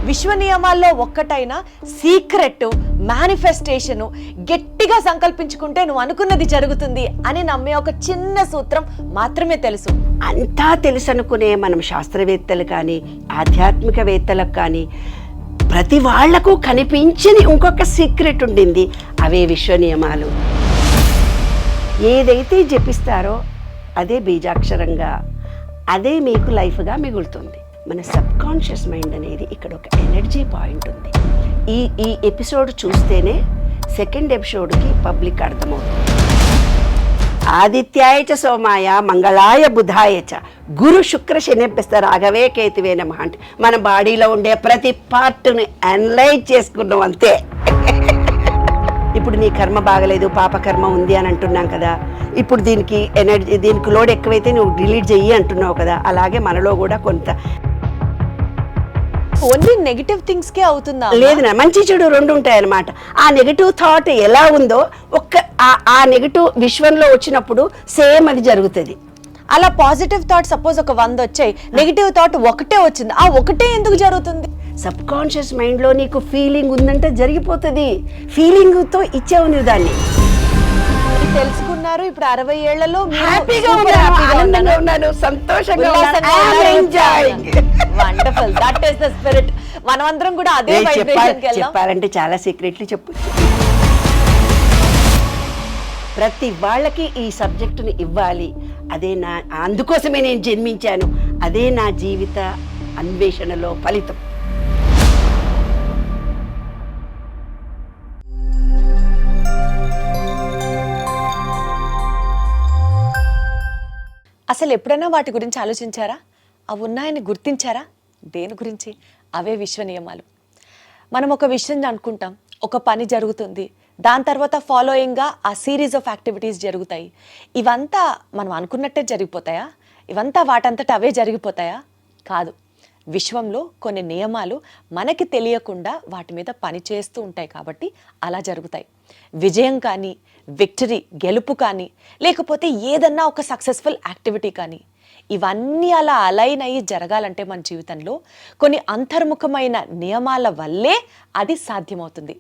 విశ్వ నియమాల్లో ఒక్కటైన secret manifestation గట్టిగా సంకల్పించుకుంటే నువ్వు అనుకున్నది జరుగుతుంది అని నమ్మే ఒక చిన్న సూత్రం మాత్రమే తెలుసు. అంతా తెలుసు అనుకునే మనం శాస్త్రవేత్తలు కానీ ఆధ్యాత్మికవేత్తలకు కానీ ప్రతి వాళ్లకు కనిపించని ఇంకొక సీక్రెట్ ఉండింది. అవే విశ్వ నియమాలు. ఏదైతే జపిస్తారో అదే బీజాక్షరంగా, అదే మీకు లైఫ్గా మిగులుతుంది. మన సబ్ కాన్షియస్ మైండ్ అనేది ఇక్కడ ఒక ఎనర్జీ పాయింట్ ఉంది. ఈ ఎపిసోడ్ చూస్తేనే సెకండ్ ఎపిసోడ్కి పబ్లిక్ అర్థమవుతుంది. ఆదిత్యాయ చ సోమాయ మంగళాయ బుధాయ చ గురు శుక్ర శనిభ్యస్త రాఘవే కేతువే నమః అంటే మన బాడీలో ఉండే ప్రతి పార్ట్ని అనలైజ్ చేసుకున్నాం అంతే. ఇప్పుడు నీ కర్మ బాగలేదు, పాపకర్మ ఉంది అని అంటున్నాం కదా. ఇప్పుడు దీనికి ఎనర్జీ, దీనికి లోడ్ ఎక్కువైతే నువ్వు డిలీట్ చెయ్యి అంటున్నావు కదా. అలాగే మనలో కూడా కొంత ఓన్లీ నెగిటివ్ థింగ్స్ కే అవుతుందా? లేదు, మంచి చెడు రెండు ఉంటాయి అన్నమాట. ఆ నెగిటివ్ థాట్ ఎలా ఉందో ఆ నెగిటివ్ విశ్వంలో వచ్చినప్పుడు సేమ్ అది జరుగుతుంది. అలా పాజిటివ్ థాట్ సపోజ్ ఒక 100 వచ్చాయి, నెగిటివ్ థాట్ ఒకటే వచ్చింది, ఆ ఒకటే ఎందుకు జరుగుతుంది? సబ్ కాన్షియస్ మైండ్లో నీకు ఫీలింగ్ ఉందంటే జరిగిపోతుంది. ఫీలింగ్తో ఇచ్చావు నువ్వు దాన్ని. తెలుసుకున్నారు. ఇప్పుడు 60 ఏళ్లలో హ్యాపీగా ఉన్నాను, సంతోషంగా wonderful. That is the spirit. మనమందరం కూడా అదే వైబ్రేషన్ కి వెళ్దాం. చెప్పాలంటే చాలా సీక్రెట్లు చెప్పు. ప్రతి వాళ్ళకి ఈ సబ్జెక్టుని ఇవ్వాలి. అదే అందుకోసమే నేను జన్మించాను. అదే నా జీవిత అన్వేషణలో ఫలితం. అసలు ఎప్పుడైనా వాటి గురించి ఆలోచించారా? అవి ఉన్నాయని గుర్తించారా? దేని గురించి? అవే విశ్వ నియమాలు. మనం ఒక విషయం అనుకుంటాం, ఒక పని జరుగుతుంది, దాని తర్వాత ఫాలోయింగ్గా ఆ సిరీస్ ఆఫ్ యాక్టివిటీస్ జరుగుతాయి. ఇవంతా మనం అనుకున్నట్టే జరిగిపోతాయా? ఇవంతా వాటంతట అవే జరిగిపోతాయా? కాదు. విశ్వంలో కొన్ని నియమాలు మనకి తెలియకుండా వాటి మీద పని చేస్తూ ఉంటాయి కాబట్టి అలా జరుగుతాయి. విజయం కానీ, విక్టరీ, గెలుపు కానీ, లేకపోతే ఏదన్నా ఒక సక్సెస్ఫుల్ యాక్టివిటీ కానీ, ఇవన్నీ అలా అలైన్ అయ్యి జరగాలంటే మన జీవితంలో కొన్ని అంతర్ముఖమైన నియమాల వల్లే అది సాధ్యమవుతుంది.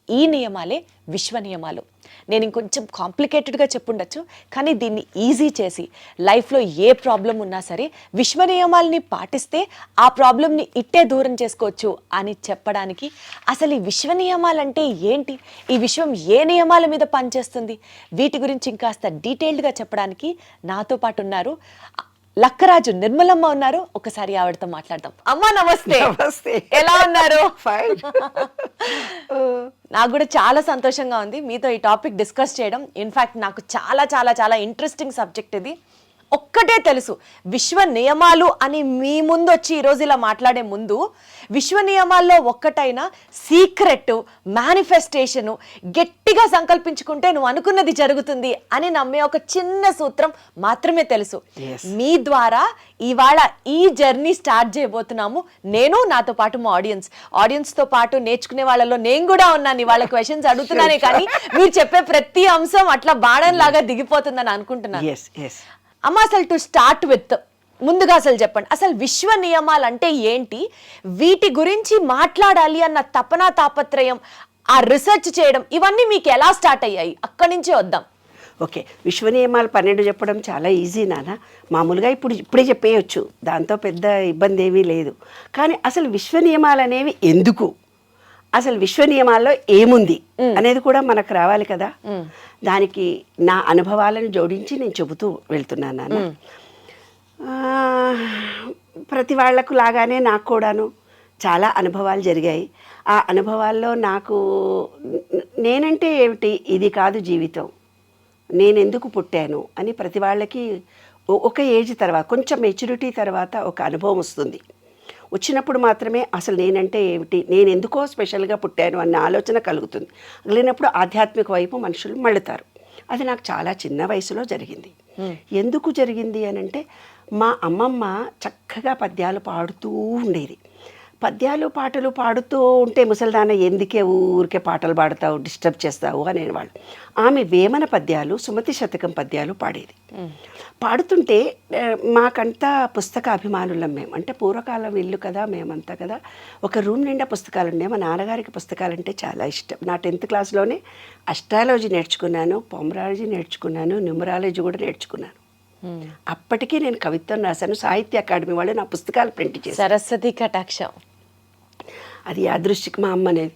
ఈ నియమాలే విశ్వ నియమాలు. నేను ఇంకొంచెం కాంప్లికేటెడ్గా చెప్పుండొచ్చు, కానీ దీన్ని ఈజీ చేసి లైఫ్లో ఏ ప్రాబ్లం ఉన్నా సరే విశ్వ నియమాలని పాటిస్తే ఆ ప్రాబ్లంని ఇట్టే దూరం చేసుకోవచ్చు అని చెప్పడానికి, అసలు ఈ విశ్వ నియమాలంటే ఏంటి, ఈ విశ్వం ఏ నియమాల మీద పనిచేస్తుంది, వీటి గురించి ఇంకాస్త డీటెయిల్డ్గా చెప్పడానికి నాతో పాటు ఉన్నారు లక్కరాజు నిర్మలమ్మ ఉన్నారు. ఒకసారి ఆవిడతో మాట్లాడదాం. అమ్మా నమస్తే. నమస్తే. ఎలా ఉన్నారు? ఫైన్. నాకు కూడా చాలా సంతోషంగా ఉంది మీతో ఈ టాపిక్ డిస్కస్ చేయడం. ఇన్ఫ్యాక్ట్ నాకు చాలా చాలా చాలా ఇంట్రెస్టింగ్ సబ్జెక్ట్ ఇది. ఒక్కటే తెలుసు, విశ్వ నియమాలు అని మీ ముందు వచ్చి ఈరోజు ఇలా మాట్లాడే ముందు విశ్వ నియమాల్లో ఒక్కటైన సీక్రెట్ మేనిఫెస్టేషన్ గట్టిగా సంకల్పించుకుంటే నువ్వు అనుకున్నది జరుగుతుంది అని నమ్మే ఒక చిన్న సూత్రం మాత్రమే తెలుసు. మీ ద్వారా ఇవాళ ఈ జర్నీ స్టార్ట్ చేయబోతున్నాము. నేను, నాతో పాటు మా ఆడియన్స్తో పాటు నేర్చుకునే వాళ్ళలో నేను కూడా ఉన్నాను. వాళ్ళ క్వశ్చన్స్ అడుగుతున్నానే కానీ మీరు చెప్పే ప్రతి అంశం అట్లా బాణం లాగా దిగిపోతుందని అనుకుంటున్నాను. అమ్మ, అసలు టు స్టార్ట్ విత్ ముందుగా అసలు చెప్పండి, అసలు విశ్వ నియమాలు అంటే ఏంటి, వీటి గురించి మాట్లాడాలి అన్న తపన తాపత్రయం, ఆ రీసెర్చ్ చేయడం, ఇవన్నీ మీకు ఎలా స్టార్ట్ అయ్యాయి? అక్కడి నుంచే వద్దాం. ఓకే, విశ్వ నియమాలు 12 చెప్పడం చాలా ఈజీ నాన్న. మామూలుగా ఇప్పుడే చెప్పేయచ్చు, దాంతో పెద్ద ఇబ్బంది ఏమీ లేదు. కానీ అసలు విశ్వ నియమాలు అనేవి ఎందుకు, అసలు విశ్వ నియమాల్లో ఏముంది అనేది కూడా మనకు రావాలి కదా. దానికి నా అనుభవాలను జోడించి నేను చెబుతూ వెళ్తున్నాను నాన్న. ప్రతి వాళ్లకు లాగానే నాకు కూడాను చాలా అనుభవాలు జరిగాయి. ఆ అనుభవాల్లో నాకు నేనంటే ఏమిటి, ఇది కాదు జీవితం, నేనెందుకు పుట్టాను అని ప్రతి వాళ్ళకి ఒక ఏజ్ తర్వాత, కొంచెం మెచ్యూరిటీ తర్వాత ఒక అనుభవం వస్తుంది. వచ్చినప్పుడు మాత్రమే అసలు నేనంటే ఏమిటి, నేను ఎందుకో స్పెషల్గా పుట్టాను అన్న ఆలోచన కలుగుతుంది. కలిగినప్పుడు ఆధ్యాత్మిక వైపు మనుషులు మళ్ళుతారు. అది నాకు చాలా చిన్న వయసులో జరిగింది. ఎందుకు జరిగింది అని అంటే, మా అమ్మమ్మ చక్కగా పద్యాలు పాడుతూ ఉండేది. పద్యాలు పాటలు పాడుతూ ఉంటే ముసల్దాన ఎందుకే ఊరికే పాటలు పాడతావు, డిస్టర్బ్ చేస్తావు అనేవాళ్ళు. ఆమె వేమన పద్యాలు, సుమతి శతకం పద్యాలు పాడేది. పాడుతుంటే మాకంతా పుస్తక అభిమానులం మేము. అంటే పూర్వకాలం ఇల్లు కదా, మేమంతా కదా. ఒక రూమ్ నిండా పుస్తకాలు ఉండే. మా నాన్నగారికి పుస్తకాలంటే చాలా ఇష్టం. నా 10th క్లాస్లోనే అస్ట్రాలజీ నేర్చుకున్నాను, పొమరాలజీ నేర్చుకున్నాను, న్యూమరాలజీ కూడా నేర్చుకున్నాను. అప్పటికీ నేను కవిత్వం రాశాను. సాహిత్య అకాడమీ వాళ్ళు నా పుస్తకాలు ప్రింట్ చేశారు. సరస్వతి కటాక్షం. అది యాదృష్టికి మా అమ్మ అనేది.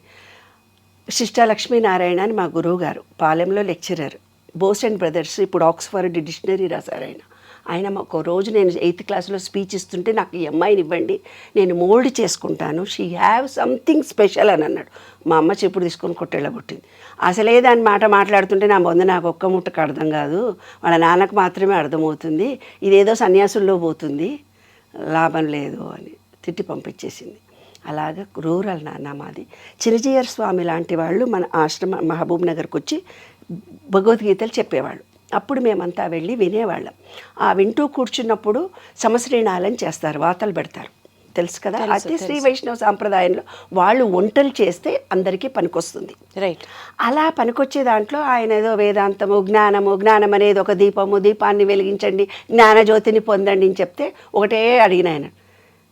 శిష్టా లక్ష్మీనారాయణ అని మా గురువు గారు, పాలెంలో లెక్చరర్, బోస్ అండ్ బ్రదర్స్, ఇప్పుడు ఆక్స్ఫర్డ్ డిక్షనరీ రాశారు ఆయన. ఆయన ఒక రోజు నేను 8th క్లాస్లో స్పీచ్ ఇస్తుంటే, నాకు ఈ అమ్మాయిని ఇవ్వండి, నేను మోల్డ్ చేసుకుంటాను, షీ హ్యావ్ సంథింగ్ స్పెషల్ అని అన్నాడు. మా అమ్మ చెప్పుడు తీసుకొని కొట్టేళ్ళగొట్టింది. అసలే దాని మాట మాట్లాడుతుంటే నా బొంద నాకు ఒక్క ముట్టకు అర్థం కాదు, వాళ్ళ నాన్నకు మాత్రమే అర్థమవుతుంది, ఇదేదో సన్యాసుల్లో పోతుంది, లాభం లేదు అని తిట్టి పంపించేసింది. అలాగా రూరల్ నాన్న మాది. చిరజీయర్ స్వామి లాంటి వాళ్ళు మన ఆశ్రమ మహబూబ్ నగర్కి వచ్చి భగవద్గీతలు చెప్పేవాళ్ళు. అప్పుడు మేమంతా వెళ్ళి వినేవాళ్ళం. ఆ వింటూ కూర్చున్నప్పుడు సమశ్రీణాలని చేస్తారు, వాతలు పెడతారు, తెలుసు కదా. అయితే శ్రీ వైష్ణవ సాంప్రదాయంలో వాళ్ళు వంటలు చేస్తే అందరికీ పనికొస్తుంది. రైట్. అలా పనికొచ్చే దాంట్లో ఆయన ఏదో వేదాంతము, జ్ఞానం అనేది ఒక దీపము, దీపాన్ని వెలిగించండి, జ్ఞానజ్యోతిని పొందండి అని చెప్తే ఒకటే అడిగిన ఆయన,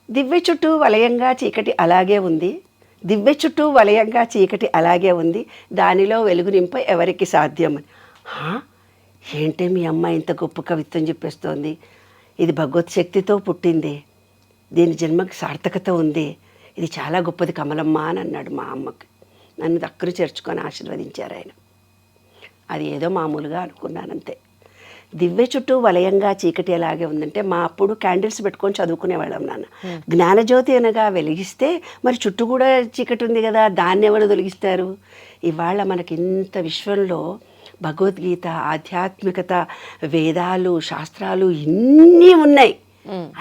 దివ్య చుట్టూ వలయంగా చీకటి అలాగే ఉంది, దివ్య చుట్టూ వలయంగా చీకటి అలాగే ఉంది, దానిలో వెలుగు నింప ఎవరికి సాధ్యం అని. ఏంటే మీ అమ్మ ఇంత గొప్ప కవిత్వం చెప్పేస్తోంది, ఇది భగవత్ శక్తితో పుట్టింది, దీని జన్మకి సార్థకత ఉంది, ఇది చాలా గొప్పది కమలమ్మ అని అన్నాడు మా అమ్మకి. నన్ను దగ్గర చేర్చుకొని ఆశీర్వదించారు ఆయన. అది ఏదో మామూలుగా అనుకున్నానంతే. దివ్య చుట్టూ వలయంగా చీకటి ఎలాగే ఉందంటే, మా అప్పుడు క్యాండిల్స్ పెట్టుకొని చదువుకునేవాళ్ళం నాన్న. జ్ఞానజ్యోతి అనగా వెలిగిస్తే మరి చుట్టూ కూడా చీకటి ఉంది కదా, దాన్ని ఎవరు తొలగిస్తారు? ఇవాళ మనకి ఇంత విశ్వంలో భగవద్గీత, ఆధ్యాత్మికత, వేదాలు, శాస్త్రాలు ఇన్నీ ఉన్నాయి,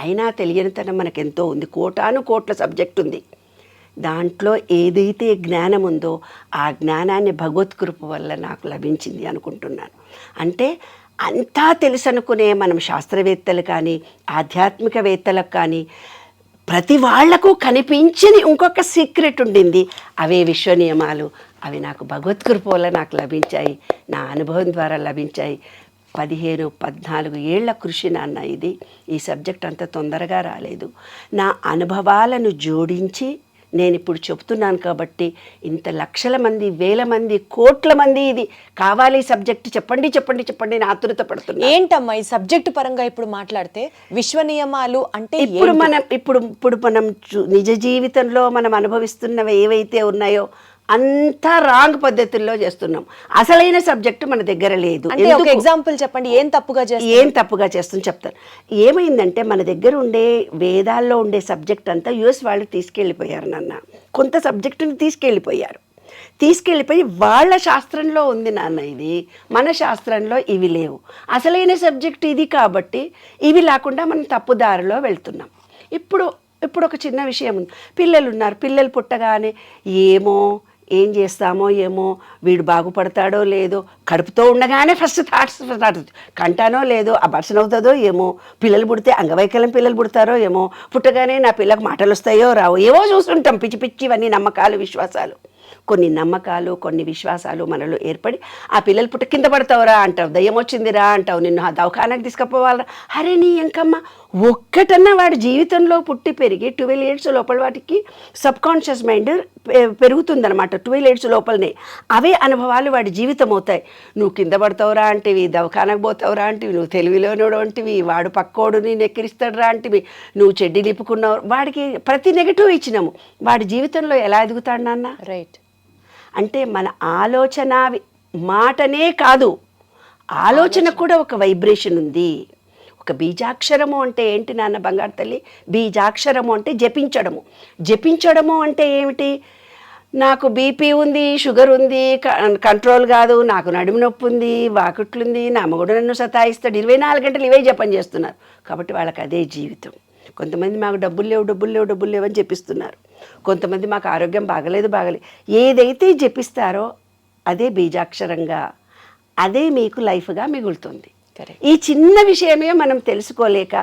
అయినా తెలియనితనం మనకెంతో ఉంది. కోట్ల సబ్జెక్ట్ ఉంది. దాంట్లో ఏదైతే జ్ఞానం ఉందో ఆ జ్ఞానాన్ని భగవత్కృప వల్ల నాకు లభించింది అనుకుంటున్నాను. అంటే అంతా తెలుసు అనుకునే మనం శాస్త్రవేత్తలు కానీ ఆధ్యాత్మికవేత్తలకు కానీ ప్రతి వాళ్లకు కనిపించని ఇంకొక సీక్రెట్ ఉండింది. అవే విశ్వ నియమాలు. అవి నాకు భగవత్కృప వల్ల నాకు లభించాయి, నా అనుభవం ద్వారా లభించాయి. 14 ఏళ్ల కృషి నాన్న ఇది. ఈ సబ్జెక్ట్ అంత తొందరగా రాలేదు. నా అనుభవాలను జోడించి నేను ఇప్పుడు చెప్తున్నాను కాబట్టి ఇంత లక్షల మంది, వేల మంది, కోట్ల మంది ఇది కావాలి సబ్జెక్ట్ చెప్పండి చెప్పండి చెప్పండి అని ఆతురత పడుతున్నా. ఏంటమ్మా ఈ సబ్జెక్ట్ పరంగా ఇప్పుడు మాట్లాడితే విశ్వ నియమాలు అంటే ఇప్పుడు మనం నిజ జీవితంలో మనం అనుభవిస్తున్నవి ఏవైతే ఉన్నాయో అంతా రాంగ్ పద్ధతుల్లో చేస్తున్నాం. అసలైన సబ్జెక్టు మన దగ్గర లేదు. ఒక ఎగ్జాంపుల్ చెప్పండి, ఏం తప్పుగా చేస్తుంది చెప్తాను. ఏమైందంటే మన దగ్గర ఉండే వేదాల్లో ఉండే సబ్జెక్ట్ అంతా యుఎస్ వాళ్ళు తీసుకెళ్ళిపోయారు నాన్న. కొంత సబ్జెక్టుని తీసుకెళ్ళిపోయి వాళ్ళ శాస్త్రంలో ఉంది నాన్న ఇది, మన శాస్త్రంలో ఇవి లేవు. అసలైన సబ్జెక్ట్ ఇది కాబట్టి ఇవి లేకుండా మనం తప్పుదారిలో వెళ్తున్నాం. ఇప్పుడు ఒక చిన్న విషయం ఉంది. పిల్లలు ఉన్నారు, పిల్లలు పుట్టగానే ఏం చేస్తామో ఏమో, వీడు బాగుపడతాడో లేదో, కడుపుతో ఉండగానే ఫస్ట్ థాట్స్ కంటానో లేదో, అబార్షన్ అవుతుందో ఏమో, పిల్లలు పుడితే అంగవైకల్యం పిల్లలు పుడతారో ఏమో, పుట్టగానే నా పిల్లకు మాటలు వస్తాయో రావో, ఏవో చూస్తుంటాం పిచ్చి ఇవన్నీ నమ్మకాలు, విశ్వాసాలు. కొన్ని నమ్మకాలు, కొన్ని విశ్వాసాలు మనలో ఏర్పడి ఆ పిల్లలు పుట్ట కింద పడతావురా అంటావు, దయ్యం వచ్చిందిరా అంటావు, నిన్ను ఆ దవాఖానకు తీసుకుపోవాలరా. అరే నీ ఎంకమ్మ, ఒక్కటన్నా వాడి జీవితంలో పుట్టి పెరిగి 12 years లోపల వాటికి సబ్కాన్షియస్ మైండ్ పెరుగుతుందన్నమాట. 12 years లోపలనే అవే అనుభవాలు వాడి జీవితం అవుతాయి. నువ్వు కింద పడతావురా అంటివి, దవాఖానకు పోతావురా అంటివి, నువ్వు తెలివిలోనోడు అంటివి, వాడు పక్కోడుని నెక్కిరిస్తాడురా అంటివి, నువ్వు చెడ్డి నిప్పుకున్నావు. వాడికి ప్రతి నెగిటివ్ ఇచ్చినాము. వాడి జీవితంలో ఎలా ఎదుగుతాడు నాన్న? రైట్. అంటే మన ఆలోచన మాటనే కాదు, ఆలోచన కూడా ఒక వైబ్రేషన్ ఉంది. ఒక బీజాక్షరము అంటే ఏంటి నాన్న బంగారు తల్లి? బీజాక్షరము అంటే జపించడము అంటే ఏమిటి? నాకు బీపీ ఉంది, షుగర్ ఉంది, కంట్రోల్ కాదు, నాకు నడుము నొప్పి ఉంది, వాకుట్లుంది, నా మగుడు నన్ను సతాయిస్తాడు, 24 గంటలు ఇవే జపం చేస్తున్నారు. కాబట్టి వాళ్ళకి అదే జీవితం. కొంతమంది మాకు డబ్బులు లేవు అని చెప్పిస్తున్నారు. కొంతమంది మాకు ఆరోగ్యం బాగలేదు. ఏదైతే జపిస్తారో అదే బీజాక్షరంగా, అదే మీకు లైఫ్గా మిగులుతుంది. ఈ చిన్న విషయమే మనం తెలుసుకోలేక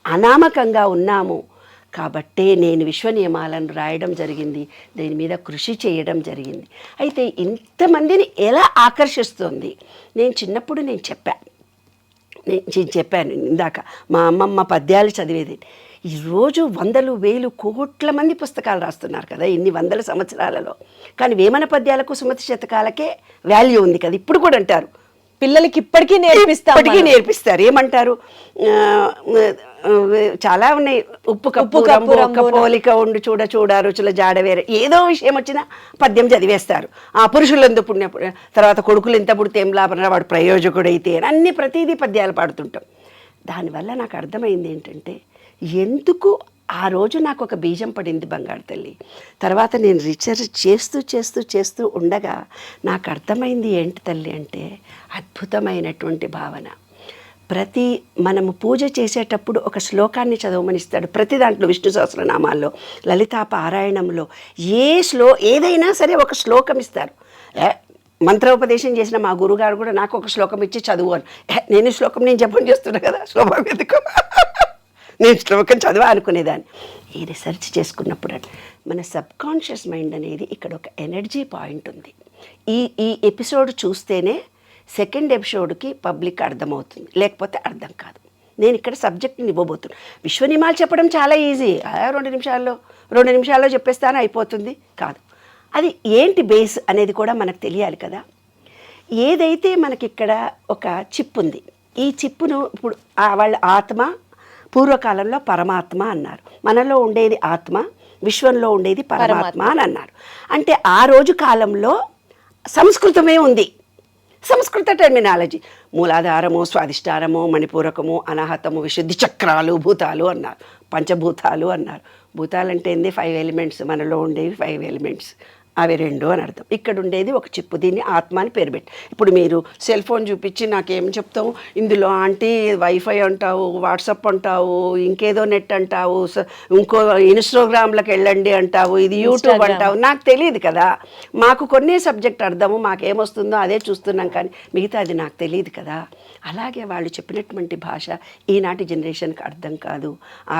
అనామకంగా ఉన్నాము. కాబట్టే నేను విశ్వ నియమాలను రాయడం జరిగింది, దీని మీద కృషి చేయడం జరిగింది. అయితే ఇంతమందిని ఎలా ఆకర్షిస్తుంది? నేను చిన్నప్పుడు నేను చెప్పాను ఇందాక, మా అమ్మమ్మ పద్యాలు చదివేది. ఈరోజు వందలు వేలు కోట్ల మంది పుస్తకాలు రాస్తున్నారు కదా ఇన్ని వందల సంవత్సరాలలో, కానీ వేమన పద్యాలకు సుమతి శతకాలకే వాల్యూ ఉంది కదా. ఇప్పుడు కూడా అంటారు పిల్లలకి ఇప్పటికీ నేర్పిస్తారు. ఏమంటారు? చాలా ఉన్నాయి. ఉప్పు కప్పు ఒక్క పోలిక ఉండు చూడ రుచుల జాడ వేరే, ఏదో విషయం వచ్చినా పద్యం చదివేస్తారు. ఆ పురుషులందు పుణ్య, తర్వాత కొడుకులు ఎంత పుడితే ఏం లాభం, వాడు ప్రయోజకుడైతే, అన్ని ప్రతిదీ పద్యాలు పాడుతుంటాం. దానివల్ల నాకు అర్థమైంది ఏంటంటే, ఎందుకు ఆ రోజు నాకు ఒక బీజం పడింది బంగారు తల్లి. తర్వాత నేను రీసెర్చ్ చేస్తూ ఉండగా నాకు అర్థమైంది ఏంటి తల్లి అంటే, అద్భుతమైనటువంటి భావన. మనము పూజ చేసేటప్పుడు ఒక శ్లోకాన్ని చదవమని ఇస్తాడు. ప్రతి దాంట్లో విష్ణు సహస్రనామాల్లో, లలితా పారాయణంలో ఏదైనా సరే ఒక శ్లోకం ఇస్తారు. మంత్రోపదేశం చేసిన మా గురుగారు కూడా నాకు ఒక శ్లోకం ఇచ్చి చదువు అని. నేను జపం చేస్తున్నా కదా, శ్లోకం ఎందుకు, నేను శ్లోకం చదివా అనుకునేదాన్ని. ఈ రీసెర్చ్ చేసుకున్నప్పుడు మన సబ్కాన్షియస్ మైండ్ అనేది ఇక్కడ ఒక ఎనర్జీ పాయింట్ ఉంది. ఈ ఎపిసోడ్ చూస్తేనే సెకండ్ ఎపిసోడ్కి పబ్లిక్ అర్థమవుతుంది, లేకపోతే అర్థం కాదు. నేను ఇక్కడ సబ్జెక్ట్ని ఇవ్వబోతున్నాను. విశ్వనియమాలు చెప్పడం చాలా ఈజీ, 2 నిమిషాల్లో చెప్పేస్తాను అయిపోతుంది కాదు. అది ఏంటి బేస్ అనేది కూడా మనకు తెలియాలి కదా. ఏదైతే మనకిక్కడ ఒక చిప్ ఉంది, ఈ చిప్పును ఇప్పుడు వాళ్ళ ఆత్మ, పూర్వకాలంలో పరమాత్మ అన్నారు. మనలో ఉండేది ఆత్మ, విశ్వంలో ఉండేది పరమాత్మ అని అన్నారు. అంటే ఆ రోజు కాలంలో సంస్కృతమే ఉంది, సంస్కృత టెర్మినాలజీ. మూలాధారము, స్వాధిష్టానము, మణిపూరకము, అనాహతము, విశుద్ధి చక్రాలు, భూతాలు అన్నారు, పంచభూతాలు అన్నారు. భూతాలంటే ఏంది? 5 ఎలిమెంట్స్. మనలో ఉండేవి 5 ఎలిమెంట్స్, అవి 2 అని అర్థం. ఇక్కడ ఉండేది ఒక చిప్పు, దీన్ని ఆత్మ అని పేరు పెట్టి. ఇప్పుడు మీరు సెల్ ఫోన్ చూపించి నాకేం చెప్తావు, ఇందులో ఆంటీ వైఫై అంటావు, వాట్సాప్ అంటావు, ఇంకేదో నెట్ అంటావు, ఇంకో ఇన్స్టాగ్రామ్లకు వెళ్ళండి అంటావు, ఇది యూట్యూబ్ అంటావు. నాకు తెలియదు కదా, మాకు కొన్ని సబ్జెక్ట్ అర్థము, మాకేమొస్తుందో అదే చూస్తున్నాం, కానీ మిగతా అది నాకు తెలియదు కదా. అలాగే వాళ్ళు చెప్పినటువంటి భాష ఈనాటి జనరేషన్కి అర్థం కాదు.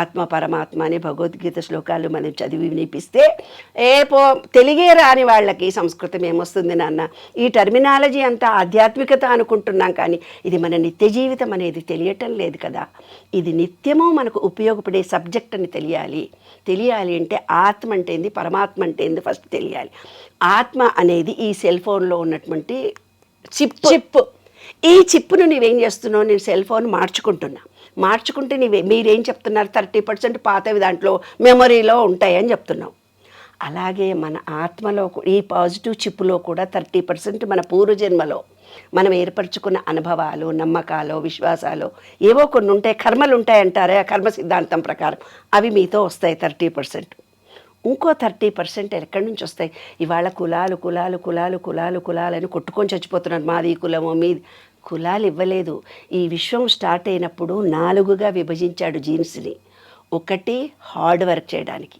ఆత్మ పరమాత్మ అనే భగవద్గీత శ్లోకాలు మనం చదివి వినిపిస్తే తెలుగే రాని వాళ్ళకి సంస్కృతం ఏమొస్తుంది నాన్న, ఈ టర్మినాలజీ అంతా ఆధ్యాత్మికత అనుకుంటున్నాం, కానీ ఇది మన నిత్య జీవితం అనేది తెలియటం లేదు కదా. ఇది నిత్యము మనకు ఉపయోగపడే సబ్జెక్ట్ అని తెలియాలి అంటే ఆత్మ అంటే ఏంది, పరమాత్మ అంటే ఏంది ఫస్ట్ తెలియాలి. ఆత్మ అనేది ఈ సెల్ ఫోన్లో ఉన్నటువంటి చిప్. ఈ చిప్పును నువ్వేం చేస్తున్నావు? నేను సెల్ ఫోన్ మార్చుకుంటే మీరేం చెప్తున్నారు? 30% పాతవి దాంట్లో మెమొరీలో ఉంటాయని చెప్తున్నావు. అలాగే మన ఆత్మలో ఈ పాజిటివ్ చిప్పులో కూడా 30% మన పూర్వజన్మలో మనం ఏర్పరచుకున్న అనుభవాలు, నమ్మకాలు, విశ్వాసాలు ఏవో కొన్ని ఉంటాయి, కర్మలు ఉంటాయంటారే, ఆ కర్మ సిద్ధాంతం ప్రకారం అవి మీతో వస్తాయి 30%. ఇంకో 30% ఎక్కడి నుంచి వస్తాయి? ఇవాళ కులాలు అని కొట్టుకొని చచ్చిపోతున్నారు. మాది కులము, మీది. కులాలు ఇవ్వలేదు. ఈ విశ్వం స్టార్ట్ అయినప్పుడు 4గా విభజించాడు జీన్స్ని. ఒకటి హార్డ్ వర్క్ చేయడానికి,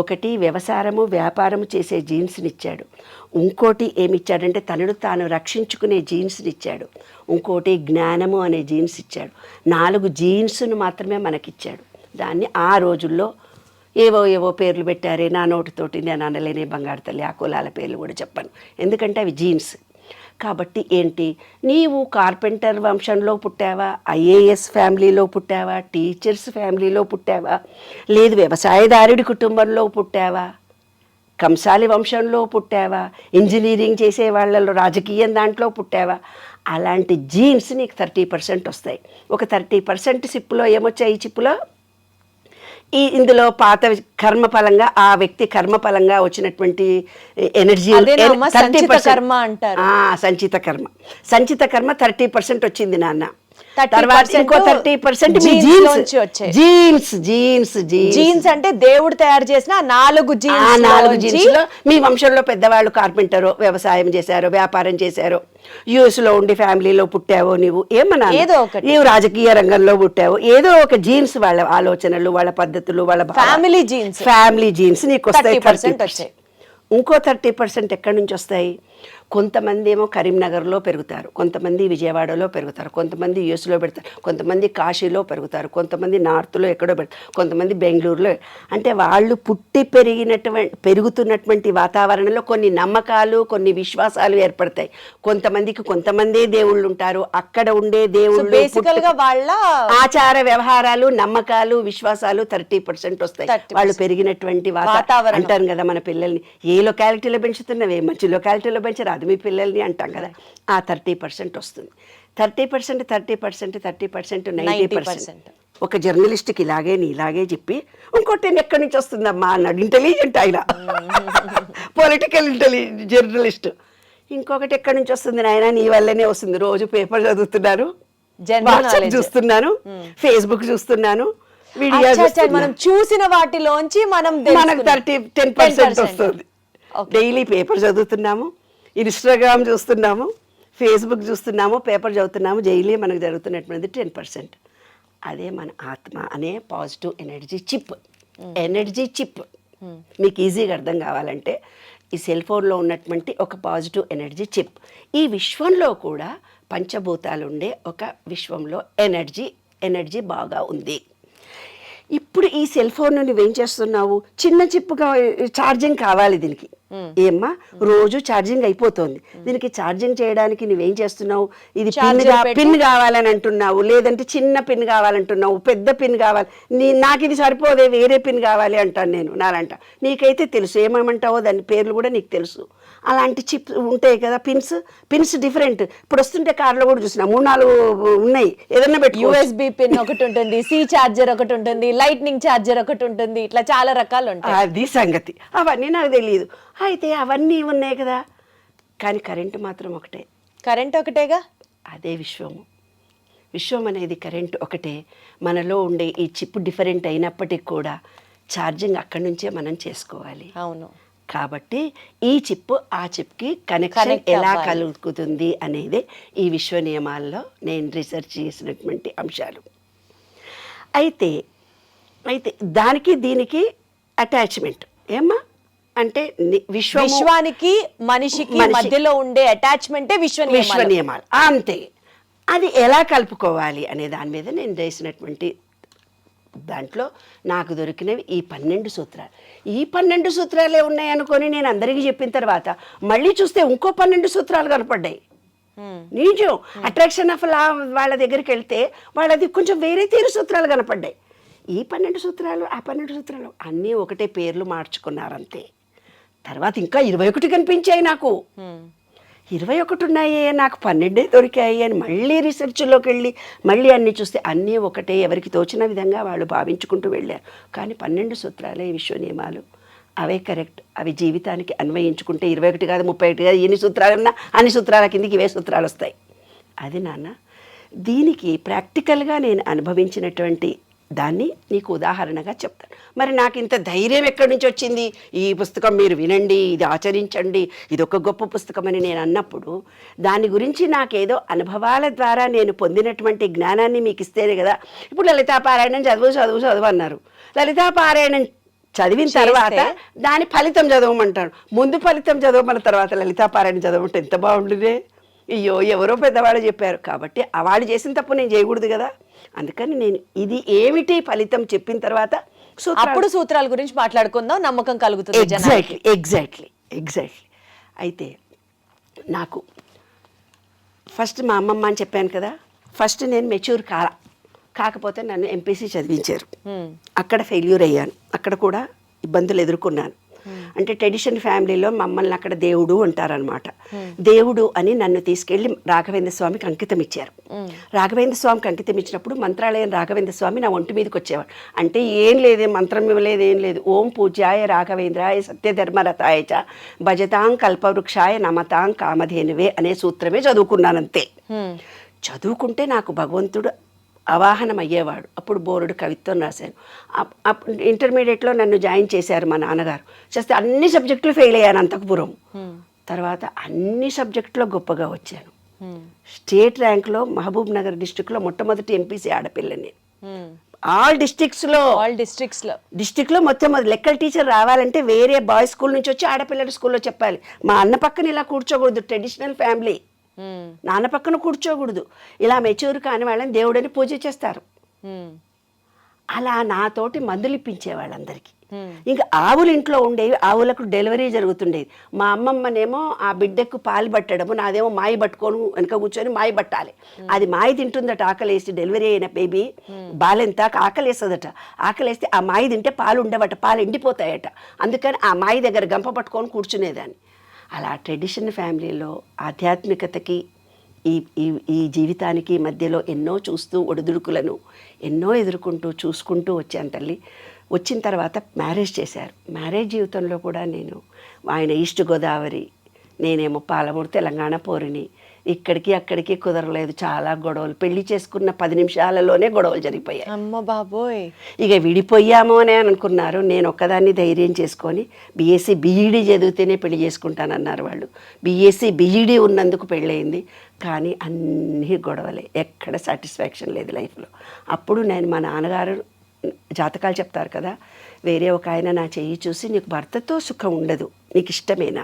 ఒకటి వ్యవసాయము వ్యాపారము చేసే జీన్స్ని ఇచ్చాడు, ఇంకోటి ఏమిచ్చాడంటే తనను తాను రక్షించుకునే జీన్స్ని ఇచ్చాడు, ఇంకోటి జ్ఞానము అనే జీన్స్ ఇచ్చాడు. 4 జీన్స్ను మాత్రమే మనకిచ్చాడు. దాన్ని ఆ రోజుల్లో ఏవో పేర్లు పెట్టారే, నా నోటితోటి నేను అనలేనే బంగారు తల్లి, ఆ కులాల పేర్లు కూడా చెప్పను, ఎందుకంటే అవి జీన్స్. కాబట్టి ఏంటి, నీవు కార్పెంటర్ వంశంలో పుట్టావా, ఐఏఎస్ ఫ్యామిలీలో పుట్టావా, టీచర్స్ ఫ్యామిలీలో పుట్టావా, లేదు వ్యవసాయదారుడి కుటుంబంలో పుట్టావా, కంసాలి వంశంలో పుట్టావా, ఇంజనీరింగ్ చేసే వాళ్ళలో రాజకీయం దాంట్లో పుట్టావా, అలాంటి జీన్స్ నీకు 30% వస్తాయి. ఒక 30% చిప్పులో ఏమొచ్చాయి? ఈ చిప్పులో ఇందులో పాత కర్మఫలంగా, ఆ వ్యక్తి కర్మఫలంగా వచ్చినటువంటి ఎనర్జీ, సంచిత కర్మ అంటారు. సంచిత కర్మ 30% వచ్చింది నాన్న. తర్వాత ఇంకో 30% జీన్స్ అంటే దేవుడు తయారు చేసిన 4 జీన్స్. మీ వంశంలో పెద్దవాళ్ళు కార్పెంటరు, వ్యవసాయం చేశారు, వ్యాపారం చేశారు, యుఎస్ లో ఉండి ఫ్యామిలీలో పుట్టావో, నీవు ఏమన్నా నీవు రాజకీయ రంగంలో పుట్టావు, ఏదో ఒక జీన్స్, వాళ్ళ ఆలోచనలు, వాళ్ళ పద్ధతులు, వాళ్ళ ఫ్యామిలీ జీన్స్ నీకు వస్తాయి 30%. ఇంకో 30% ఎక్కడి నుంచి వస్తాయి? కొంతమంది ఏమో కరీంనగర్లో పెరుగుతారు, కొంతమంది విజయవాడలో పెరుగుతారు, కొంతమంది యూఎస్లో పెడతారు, కొంతమంది కాశీలో పెరుగుతారు, కొంతమంది నార్త్లో ఎక్కడో పెడతారు, కొంతమంది బెంగళూరులో. అంటే వాళ్ళు పుట్టి పెరుగుతున్నటువంటి వాతావరణంలో కొన్ని నమ్మకాలు, కొన్ని విశ్వాసాలు ఏర్పడతాయి. కొంతమందే దేవుళ్ళు ఉంటారు, అక్కడ ఉండే దేవుళ్ళు బేసికల్ గా వాళ్ళ ఆచార వ్యవహారాలు, నమ్మకాలు, విశ్వాసాలు 30% వస్తాయి. వాళ్ళు పెరిగినటువంటి వాతావరణం. అంటారు కదా మన పిల్లల్ని ఏ లొకాలిటీలో పెంచుతున్నవే, మంచి లొకాలిటీలో పెంచరాదు మీ పిల్లల్ని అంటాం కదా. ఆ 30% వస్తుంది. 30%, 90%. ఒక జర్నలిస్ట్కి ఇలాగే చెప్పి ఇంకోటి ఎక్కడి నుంచి వస్తుందమ్మా అన్నాడు. ఇంటెలిజెంట్ ఆయన, పొలిటికల్ జర్నలిస్ట్. ఇంకొకటి ఎక్కడి నుంచి వస్తుంది నాయన, నీ వల్లనే వస్తుంది. రోజు పేపర్ చదువుతున్నాను, వాట్సాప్ చూస్తున్నాను, ఫేస్బుక్ చూస్తున్నాను, మనం చూసిన వాటిలోంచి మనకు 10% వస్తుంది. డైలీ పేపర్ చదువుతున్నాము, ఇన్స్టాగ్రామ్ చూస్తున్నాము, ఫేస్బుక్ చూస్తున్నాము, పేపర్ చదువుతున్నాము. డైలీ మనకు జరుగుతున్నటువంటిది 10%. అదే మన ఆత్మ అనే పాజిటివ్ ఎనర్జీ చిప్. మీకు ఈజీగా అర్థం కావాలంటే ఈ సెల్ ఫోన్లో ఉన్నటువంటి ఒక పాజిటివ్ ఎనర్జీ చిప్. ఈ విశ్వంలో కూడా పంచభూతాలు ఉండే ఒక విశ్వంలో ఎనర్జీ బాగా ఉంది. ఇప్పుడు ఈ సెల్ ఫోన్ నువ్వేం చేస్తున్నావు, చిన్న చిప్పుగా ఛార్జింగ్ కావాలి దీనికి. ఏమ్మా, రోజు ఛార్జింగ్ అయిపోతుంది. దీనికి ఛార్జింగ్ చేయడానికి నువ్వేం చేస్తున్నావు, ఇది పిన్ కావాలని అంటున్నావు, లేదంటే చిన్న పిన్ కావాలంటున్నావు, పెద్ద పిన్ కావాలి, నాకు ఇది సరిపోదే వేరే పిన్ కావాలి అంటాను నేను. నాలంట నీకైతే తెలుసు ఏమేమంటావో, దాని పేర్లు కూడా నీకు తెలుసు. అలాంటి చిప్స్ ఉంటాయి కదా, పిన్స్ డిఫరెంట్. ఇప్పుడు వస్తుంటే కార్లో కూడా చూసినా 3-4 ఉన్నాయి. ఏదన్నా పెట్టి USB పిన్ ఒకటి ఉంటుంది, సి ఛార్జర్ ఒకటి ఉంటుంది, లైట్నింగ్ ఛార్జర్ ఒకటి ఉంటుంది, ఇట్లా చాలా రకాలు ఉంటాయి. అది సంగతి. అవన్నీ నాకు తెలియదు. అయితే అవన్నీ ఉన్నాయి కదా, కానీ కరెంటు మాత్రం ఒకటే. కరెంట్ ఒకటేగా, అదే విశ్వం అనేది కరెంటు ఒకటే. మనలో ఉండే ఈ చిప్ డిఫరెంట్ అయినప్పటికీ కూడా ఛార్జింగ్ అక్కడి నుంచే మనం చేసుకోవాలి. అవును. కాబట్టి ఈ చిప్ ఆ చిప్కి కనెక్షన్ ఎలా కలుగుతుంది అనేది ఈ విశ్వ నియమాల్లో నేను రీసెర్చ్ చేసినటువంటి అంశాలు. అయితే దానికి దీనికి అటాచ్మెంట్ ఏమ్మా అంటే విశ్వానికి మనిషికి మధ్యలో ఉండే అటాచ్మెంటే విశ్వ నియమాలు అంతే. అది ఎలా కలుపుకోవాలి అనే దాని మీద నేను చేసినటువంటి దాంట్లో నాకు దొరికినవి ఈ 12 సూత్రాలు. ఈ 12 సూత్రాలే ఉన్నాయనుకొని నేను అందరికీ చెప్పిన తర్వాత మళ్ళీ చూస్తే ఇంకో 12 సూత్రాలు కనపడ్డాయి. నిజం, అట్రాక్షన్ ఆఫ్ లా వాళ్ళ దగ్గరికి వెళ్తే వాళ్ళది కొంచెం వేరే తీరు సూత్రాలు కనపడ్డాయి. ఈ 12 సూత్రాలు ఆ 12 సూత్రాలు అన్నీ ఒకటే పేర్లు మార్చుకున్నారంతే. తర్వాత ఇంకా 21 కనిపించాయి నాకు. 21 ఉన్నాయే, నాకు 12 దొరికాయి అని మళ్ళీ రీసెర్చ్లోకి వెళ్ళి మళ్ళీ అన్నీ చూస్తే అన్నీ ఒకటే, ఎవరికి తోచిన విధంగా వాళ్ళు భావించుకుంటూ వెళ్ళారు. కానీ 12 సూత్రాలే విశ్వ నియమాలు, అవే కరెక్ట్. అవి జీవితానికి అన్వయించుకుంటే 21 కాదు 31 కాదు, ఎన్ని సూత్రాలన్నా అన్ని సూత్రాల కిందికి ఇవే సూత్రాలు వస్తాయి. అది నాన్న, దీనికి ప్రాక్టికల్గా నేను అనుభవించినటువంటి దాన్ని నీకు ఉదాహరణగా చెప్తాను. మరి నాకు ఇంత ధైర్యం ఎక్కడి నుంచి వచ్చింది, ఈ పుస్తకం మీరు వినండి, ఇది ఆచరించండి, ఇది ఒక గొప్ప పుస్తకం అని నేను అన్నప్పుడు దాని గురించి నాకేదో అనుభవాల ద్వారా నేను పొందినటువంటి జ్ఞానాన్ని మీకు ఇస్తేనే కదా. ఇప్పుడు లలితాపారాయణం చదువు అన్నారు. లలితాపారాయణం చదివిన తర్వాత దాని ఫలితం చదవమంటాడు. ముందు ఫలితం చదవమన్న తర్వాత లలితాపారాయణం చదవమంటే ఎంత బాగుండునే. అయ్యో, ఎవరో పెద్దవాళ్ళు చెప్పారు కాబట్టి వాళ్ళు చేసిన తప్పు నేను చేయకూడదు కదా. అందుకని నేను ఇది ఏమిటి ఫలితం చెప్పిన తర్వాత అప్పుడు సూత్రాల గురించి మాట్లాడుకుందాం, నమ్మకం కలుగుతుంది. ఎగ్జాక్ట్లీ. అయితే నాకు ఫస్ట్ మా అమ్మమ్మ అని చెప్పాను కదా, ఫస్ట్ నేను మెచ్యూర్ కాకపోతే నన్ను ఎంపీసీ చదివించారు. అక్కడ ఫెయిల్యూర్ అయ్యాను, అక్కడ కూడా ఇబ్బందులు ఎదుర్కొన్నాను. అంటే ట్రెడిషన్ ఫ్యామిలీలో మమ్మల్ని అక్కడ దేవుడు అంటారనమాట. దేవుడు అని నన్ను తీసుకెళ్లి రాఘవేంద్ర స్వామికి అంకితం ఇచ్చారు. రాఘవేంద్ర స్వామికి అంకితం ఇచ్చినప్పుడు మంత్రాలయం రాఘవేంద్ర స్వామి నా ఒంటి మీదకి వచ్చేవాడు. అంటే ఏం లేదే, మంత్రం ఇవ్వలేదు, ఏం లేదు. ఓం పూజ్యాయ రాఘవేంద్రాయ సత్యధర్మరథాయ చ భజతాం కల్పవృక్షాయ నమతాం కామధేనువే అనే సూత్రమే చదువుకున్నానంతే. చదువుకుంటే నాకు భగవంతుడు అవాహనం అయ్యేవాడు. అప్పుడు బోర్డు కవిత్వం రాశాను. ఇంటర్మీడియట్లో నన్ను జాయిన్ చేశారు మా నాన్నగారు. చేస్తే అన్ని సబ్జెక్టులు ఫెయిల్ అయ్యాను అంతకుపురం. తర్వాత అన్ని సబ్జెక్టులో గొప్పగా వచ్చాను. స్టేట్ ర్యాంక్లో మహబూబ్ నగర్ డిస్ట్రిక్ట్లో మొట్టమొదటి ఎంపీసీ ఆడపిల్లని నేను. ఆల్ డిస్ట్రిక్ట్స్లో ఆల్ డిస్ట్రిక్ట్స్లో డిస్ట్రిక్ట్లో మొత్తం అది లెక్కల టీచర్ రావాలంటే వేరే బాయ్స్ స్కూల్ నుంచి వచ్చి ఆడపిల్లల స్కూల్లో చెప్పాలి. మా అన్న పక్కన ఇలా కూర్చోకూడదు, ట్రెడిషనల్ ఫ్యామిలీ. నాన్న పక్కన కూర్చోకూడదు. ఇలా మెచ్యూర్ కాని వాళ్ళని దేవుడని పూజ చేస్తారు. అలా నాతోటి మందులు ఇప్పించేవాళ్ళు అందరికీ. ఇంకా ఆవులు ఇంట్లో ఉండేవి, ఆవులకు డెలివరీ జరుగుతుండేది. మా అమ్మమ్మనేమో ఆ బిడ్డకు పాలు పట్టడము, నాదేమో మాయి పట్టుకొని వెనక కూర్చొని మాయి పట్టాలి. అది మాయి తింటుందట ఆకలేసి, డెలివరీ అయిన బేబీ బాలెంత ఆకలేస్తుందట. ఆకలేస్తే ఆ మాయి తింటే పాలు ఉండవట, పాలు ఎండిపోతాయట. అందుకని ఆ మాయి దగ్గర గంప పట్టుకొని కూర్చునేదాన్ని. అలా ట్రెడిషన్ ఫ్యామిలీలో ఆధ్యాత్మికతకి ఈ ఈ ఈ జీవితానికి మధ్యలో ఎన్నో చూస్తూ ఒడిదుడుకులను ఎన్నో ఎదుర్కొంటూ చూసుకుంటూ వచ్చాను తల్లి. వచ్చిన తర్వాత మ్యారేజ్ చేశారు. మ్యారేజ్ జీవితంలో కూడా నేను ఆయన ఈస్ట్ గోదావరి, నేనేమో పాలమూరు తెలంగాణ పోరిని. ఇక్కడికి అక్కడికి కుదరలేదు, చాలా గొడవలు. పెళ్లి చేసుకున్న 10 నిమిషాలలోనే గొడవలు జరిగిపోయాయి. అమ్మ బాబోయ్. ఇక విడిపోయామో అని అనుకున్నారు. నేను ఒక్కదాన్ని ధైర్యం చేసుకొని బీఎస్సీ బీఈడీ చదివితేనే పెళ్లి చేసుకుంటానన్నారు వాళ్ళు. బీఎస్సీ బీఈడీ ఉన్నందుకు పెళ్ళయింది. కానీ అన్నీ గొడవలే, ఎక్కడ సాటిస్ఫాక్షన్ లేదు లైఫ్లో. అప్పుడు నేను మా నాన్నగారు జాతకాలు చెప్తారు కదా, వేరే ఒక ఆయన నా చెయ్యి చూసి నీకు భర్తతో సుఖం ఉండదు, నీకు ఇష్టమేనా,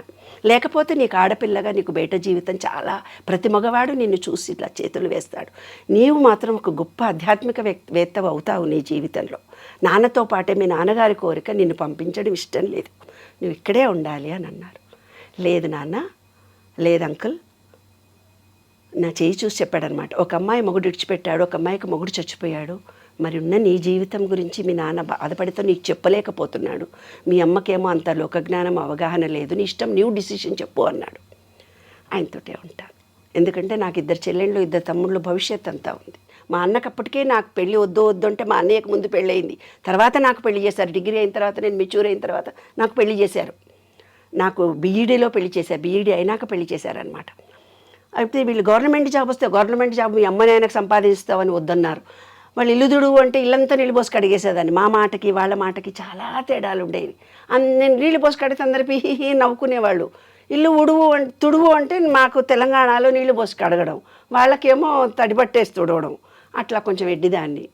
లేకపోతే నీకు ఆడపిల్లగా నీకు బయట జీవితం చాలా, ప్రతి మగవాడు నిన్ను చూసి ఇట్లా చేతులు వేస్తాడు, నీవు మాత్రం ఒక గొప్ప ఆధ్యాత్మిక వేత్త అవుతావు నీ జీవితంలో. నాన్నతో పాటే మీ నాన్నగారి కోరిక నిన్ను పంపించడం ఇష్టం లేదు, నువ్వు ఇక్కడే ఉండాలి అని అన్నారు. లేదు నాన్న, లేదు అంకుల్, నా చేయి చూసి చెప్పాడనమాట. ఒక అమ్మాయి మొగుడు విడిచిపెట్టాడు, ఒక అమ్మాయికి మొగుడు చచ్చిపోయాడు, మరి ఉన్న నీ జీవితం గురించి మీ నాన్న బాధపడితో నీకు చెప్పలేకపోతున్నాడు, మీ అమ్మకేమో అంత లోకజ్ఞానం అవగాహన లేదు, నీ ఇష్టం, నీవు డిసిషన్ చెప్పు అన్నాడు. ఆయనతోటే ఉంటాను, ఎందుకంటే నాకు 2 చెల్లెళ్ళు 2 తమ్ముళ్ళు, భవిష్యత్ అంతా ఉంది. మా అన్నకు అప్పటికే నాకు పెళ్ళి వద్దు అంటే మా అన్నయ్యకు ముందు పెళ్ళి అయింది, తర్వాత నాకు పెళ్లి చేశారు. డిగ్రీ అయిన తర్వాత, నేను మెచ్యూర్ అయిన తర్వాత నాకు పెళ్లి చేశారు. నాకు బీఈడీలో పెళ్లి చేశారు, బీఈడీ అయినాక పెళ్లి చేశారనమాట. అయితే వీళ్ళు గవర్నమెంట్ జాబ్ వస్తే గవర్నమెంట్ జాబ్ మీ అమ్మ నాయనకు సంపాదిస్తామని వద్దన్నారు. వాళ్ళు ఇల్లు దుడువు అంటే ఇల్లంతా నీళ్ళు పోసి కడిగేసేదాన్ని. మా మాటకి వాళ్ళ మాటకి చాలా తేడాలు ఉండేవి. నేను నీళ్ళు పోసి కడిగితే అందరికీ హీ నవ్వుకునేవాళ్ళు. ఇల్లు తుడువు అంటే మాకు తెలంగాణలో నీళ్ళు పోసి కడగడం, వాళ్ళకేమో తడిబట్టేసి తుడవడం. అట్లా కొంచెం ఎడ్డిదాన్ని.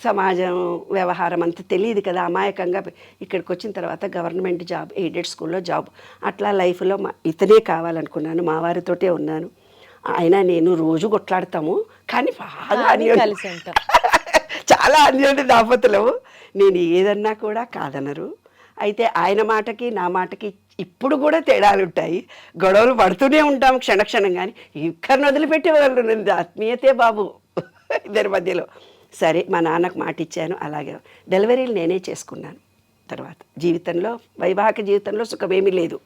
సమాజం వ్యవహారం అంతా తెలియదు కదా, అమాయకంగా ఇక్కడికి వచ్చిన తర్వాత గవర్నమెంట్ జాబ్, ఎయిడెడ్ స్కూల్లో జాబ్. అట్లా లైఫ్లో ఇతనే కావాలనుకున్నాను, మా వారితోటే ఉన్నాను. ఆయన నేను రోజు కొట్లాడతాము, కానీ బాగా కలిసి ఉంటాం. చాలా అన్యోన్య దాపతులము. నేను ఏదన్నా కూడా కాదనరు. అయితే ఆయన మాటకి నా మాటకి ఇప్పుడు కూడా తేడాలు ఉంటాయి, గొడవలు పడుతూనే ఉంటాం క్షణక్షణం. కానీ ఇక్కడిని వదిలిపెట్టే వాళ్ళు ఆత్మీయతే బాబు ఇద్దరి మధ్యలో. సరే, మా నాన్నకు మాట ఇచ్చాను, అలాగే డెలివరీలు నేనే చేసుకున్నాను. తర్వాత జీవితంలో, వైవాహిక జీవితంలో సుఖమేమీ లేదు.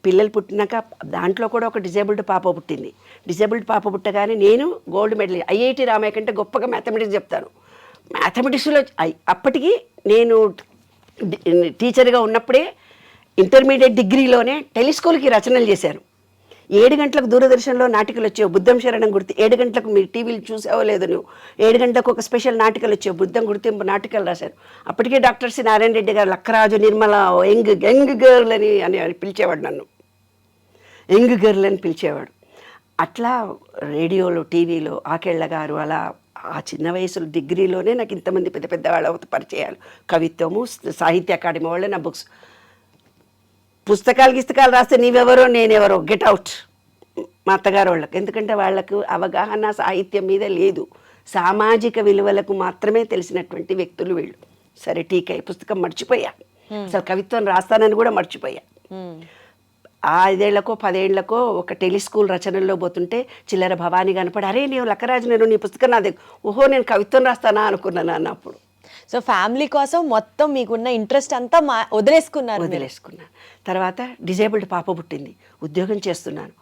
పిల్లలు పుట్టినాక దాంట్లో కూడా ఒక డిజేబుల్డ్ పాప పుట్టింది. డిజేబుల్డ్ పాప పుట్టగానే నేను గోల్డ్ మెడల్, ఐఐటి రామయ్య కంటే గొప్పగా మ్యాథమెటిక్స్ చెప్తాను. మ్యాథమెటిక్స్లో అప్పటికి నేను టీచర్గా ఉన్నప్పుడే ఇంటర్మీడియట్ డిగ్రీలోనే టెలిస్కోల్కి రచనలు చేశారు. 7 గంటలకు దూరదర్శన్లో నాటికలు వచ్చేవి, బుద్ధం శరణం గుర్తి. 7 గంటలకు మీరు టీవీలు చూసావో లేదు నువ్వు, 7 గంటలకు ఒక స్పెషల్ నాటికలు వచ్చేవి, బుద్ధం గుర్తింపు నాటికలు రాశారు. అప్పటికే డాక్టర్ సి నారాయణ రెడ్డి గారు లక్కరాజు నిర్మల యంగ్ గర్ల్ అని పిలిచేవాడు, నన్ను యంగ్ గర్ల్ అని పిలిచేవాడు. అట్లా రేడియోలో టీవీలో ఆకెళ్ళ గారు, అలా ఆ చిన్న వయసులో డిగ్రీలోనే నాకు ఇంతమంది పెద్ద పెద్ద వాళ్ళ పరిచయాలు. కవిత్వము, సాహిత్య అకాడమీ వాళ్ళే నా బుక్స్, పుస్తకాలు రాస్తే నీవెవరో నేనెవరో, గెట్ అవుట్ మా అత్తగారు వాళ్ళకి. ఎందుకంటే వాళ్ళకు అవగాహన సాహిత్యం మీద లేదు, సామాజిక విలువలకు మాత్రమే తెలిసినటువంటి వ్యక్తులు వీళ్ళు. సరే టీకే, పుస్తకం మర్చిపోయా, అసలు కవిత్వం రాస్తానని కూడా మర్చిపోయా. 5 ఏళ్లకో 10 ఏళ్లకో ఒక టెలిస్కూల్ రచనల్లో పోతుంటే చిల్లర భవానీ కనపడి, అరే నీవు లక్కరాజు, నేను నీ పుస్తకం నాదే, ఓహో నేను కవిత్వం రాస్తానా అనుకున్నాను అన్నప్పుడు. సో ఫ్యామిలీ కోసం మొత్తం మీకున్న ఇంట్రెస్ట్ అంతా వదిలేసుకున్నాను. తర్వాత డిజేబుల్డ్ పాప పుట్టింది, ఉద్యోగం చేస్తున్నాను.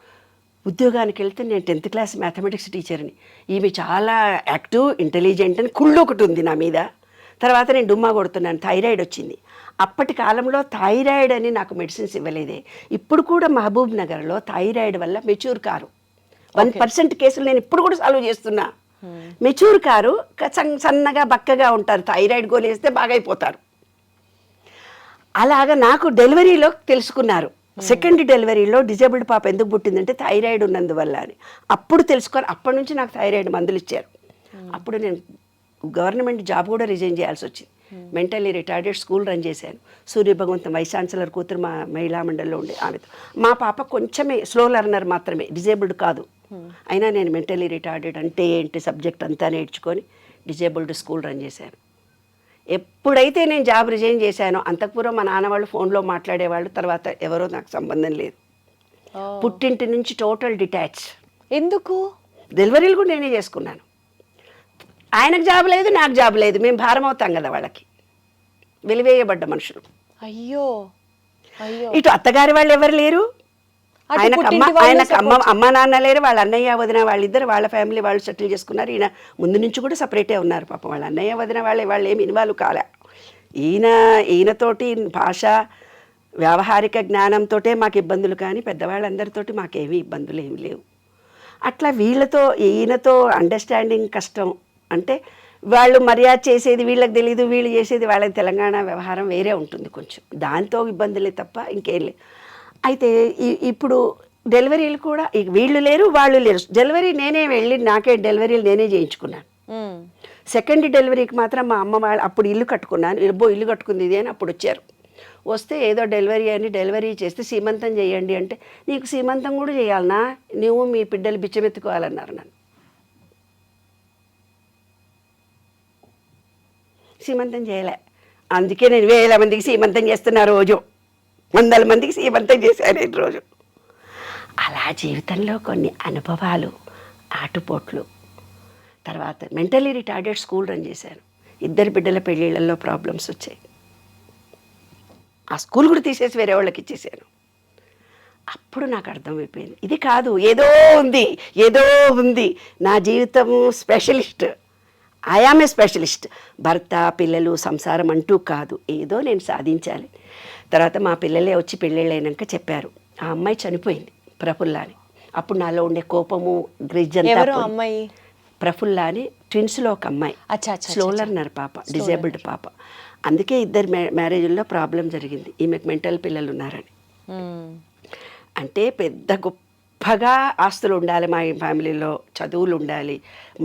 ఉద్యోగానికి వెళ్తే నేను 10th క్లాస్ మ్యాథమెటిక్స్ టీచర్ని. ఈమె చాలా యాక్టివ్, ఇంటెలిజెంట్ అని కుళ్ళు ఒకటి ఉంది నా మీద. తర్వాత నేను డుమ్మా కొడుతున్నాను, థైరాయిడ్ వచ్చింది. అప్పటి కాలంలో థైరాయిడ్ అని నాకు మెడిసిన్స్ ఇవ్వలేదే. ఇప్పుడు కూడా మహబూబ్ నగర్లో థైరాయిడ్ వల్ల మెచ్యూర్ కారు 1% కేసులు నేను ఇప్పుడు కూడా సాల్వ్ చేస్తున్నా. మెచ్యూర్ కారు సన్నగా బక్కగా ఉంటారు, థైరాయిడ్ గోలు వేస్తే బాగా అయిపోతారు. అలాగా నాకు డెలివరీలో తెలుసుకున్నారు. సెకండ్ డెలివరీలో డిజేబుల్డ్ పాప ఎందుకు పుట్టిందంటే థైరాయిడ్ ఉన్నందువల్ల అని అప్పుడు తెలుసుకొని, అప్పటి నుంచి నాకు థైరాయిడ్ మందులు ఇచ్చారు. అప్పుడు నేను గవర్నమెంట్ జాబ్ కూడా రిజైన్ చేయాల్సి వచ్చింది. మెంటల్లీ రిటార్డెడ్ స్కూల్ రన్ చేశాను. సూర్య భగవంతం వైస్ ఛాన్సలర్ కూతురు మా మహిళా మండలిలో ఉండే ఆమెతో. మా పాప కొంచెమే స్లో లెర్నర్ మాత్రమే, డిజేబుల్డ్ కాదు. అయినా నేను మెంటల్లీ రిటార్డెడ్ అంటే ఏంటి సబ్జెక్ట్ అంతా నేర్చుకొని డిజేబుల్డ్ స్కూల్ రన్ చేశాను. ఎప్పుడైతే నేను జాబ్ రిజైన్ చేశానో అంతకుపూర్వం మా నాన్న వాళ్ళు ఫోన్లో మాట్లాడేవాళ్ళు, తర్వాత ఎవరో నాకు సంబంధం లేదు. పుట్టింటి నుంచి టోటల్ డిటాచ్. ఎందుకు? డెలివరీలు కూడా నేనే చేసుకున్నాను. ఆయనకు జాబ్ లేదు, నాకు జాబ్ లేదు, మేము భారం అవుతాం కదా వాళ్ళకి, వెలివేయబడ్డ మనుషులు. అయ్యో అయ్యో. ఇటు అత్తగారి వాళ్ళు ఎవరు లేరు, ఆయనకు అమ్మ నాన్న లేరు, వాళ్ళ అన్నయ్య వదిన వాళ్ళిద్దరు వాళ్ళ ఫ్యామిలీ వాళ్ళు సెటిల్ చేసుకున్నారు. ఈయన ముందు నుంచి కూడా సపరేటే ఉన్నారు పాపం. వాళ్ళ అన్నయ్య వదిన వాళ్ళు ఏమి ఇన్వాల్వ్ కాలే. ఈయనతోటి భాష వ్యావహారిక జ్ఞానంతో మాకు ఇబ్బందులు, కానీ పెద్దవాళ్ళందరితోటి మాకేమీ ఇబ్బందులు ఏమి లేవు. అట్లా వీళ్ళతో ఈయనతో అండర్స్టాండింగ్ కష్టం. అంటే వాళ్ళు మర్యాద చేసేది వీళ్ళకి తెలీదు, వీళ్ళు చేసేది వాళ్ళకి. తెలంగాణ వ్యవహారం వేరే ఉంటుంది కొంచెం, దాంతో ఇబ్బందులే తప్ప ఇంకేం లేదు. అయితే ఇప్పుడు డెలివరీలు కూడా వీళ్ళు లేరు వాళ్ళు లేరు. డెలివరీ నేనే వెళ్ళి నాకే డెలివరీలు నేనే చేయించుకున్నాను. సెకండ్ డెలివరీకి మాత్రం మా అమ్మ వాళ్ళు అప్పుడు ఇల్లు కట్టుకున్నాను. ఇల్లు కట్టుకుంది ఇది అని అప్పుడు వచ్చారు. వస్తే ఏదో డెలివరీ అని డెలివరీ చేస్తే సీమంతం చేయండి అంటే, నీకు సీమంతం కూడా చేయాలనా, నువ్వు మీ బిడ్డలు బిచ్చమెత్తుకోవాలన్నారు నన్ను. సీమంతం చేయలే. అందుకే నేను 1000 మందికి సీమంతం చేస్తున్నా, రోజు 100 మందికి సీమంతం చేశాను ఈ రోజు. అలా జీవితంలో కొన్ని అనుభవాలు, ఆటుపోట్లు. తర్వాత మెంటలీ రిటార్డెడ్ స్కూల్ రన్ చేశాను. 2 బిడ్డల పెళ్ళిళ్ళల్లో ప్రాబ్లమ్స్ వచ్చాయి. ఆ స్కూల్ కూడా తీసేసి వేరే వాళ్ళకి ఇచ్చేసాను. అప్పుడు నాకు అర్థమైపోయింది, ఇది కాదు, ఏదో ఉంది నా జీవితం. Specialist, I am a specialist. భర్త పిల్లలు సంసారం అంటూ కాదు, ఏదో నేను సాధించాలి. తర్వాత మా పిల్లలే వచ్చి పెళ్ళిళ్ళైనాక చెప్పారు, ఆ అమ్మాయి చనిపోయింది ప్రఫుల్లా అని. అప్పుడు నాలో ఉండే కోపము గ్రిజ్ అంతా. అమ్మాయి? ప్రఫుల్లా అని, ట్విన్స్లో ఒక అమ్మాయి, స్లో లెర్నర్ పాప, డిజేబుల్డ్ పాప. అందుకే 2 మ్యారేజ్ల్లో ప్రాబ్లం జరిగింది, ఈమెకు మెంటల్ పిల్లలు ఉన్నారని. అంటే పెద్ద గొప్పగా ఆస్తులు ఉండాలి మా ఫ్యామిలీలో, చదువులు ఉండాలి.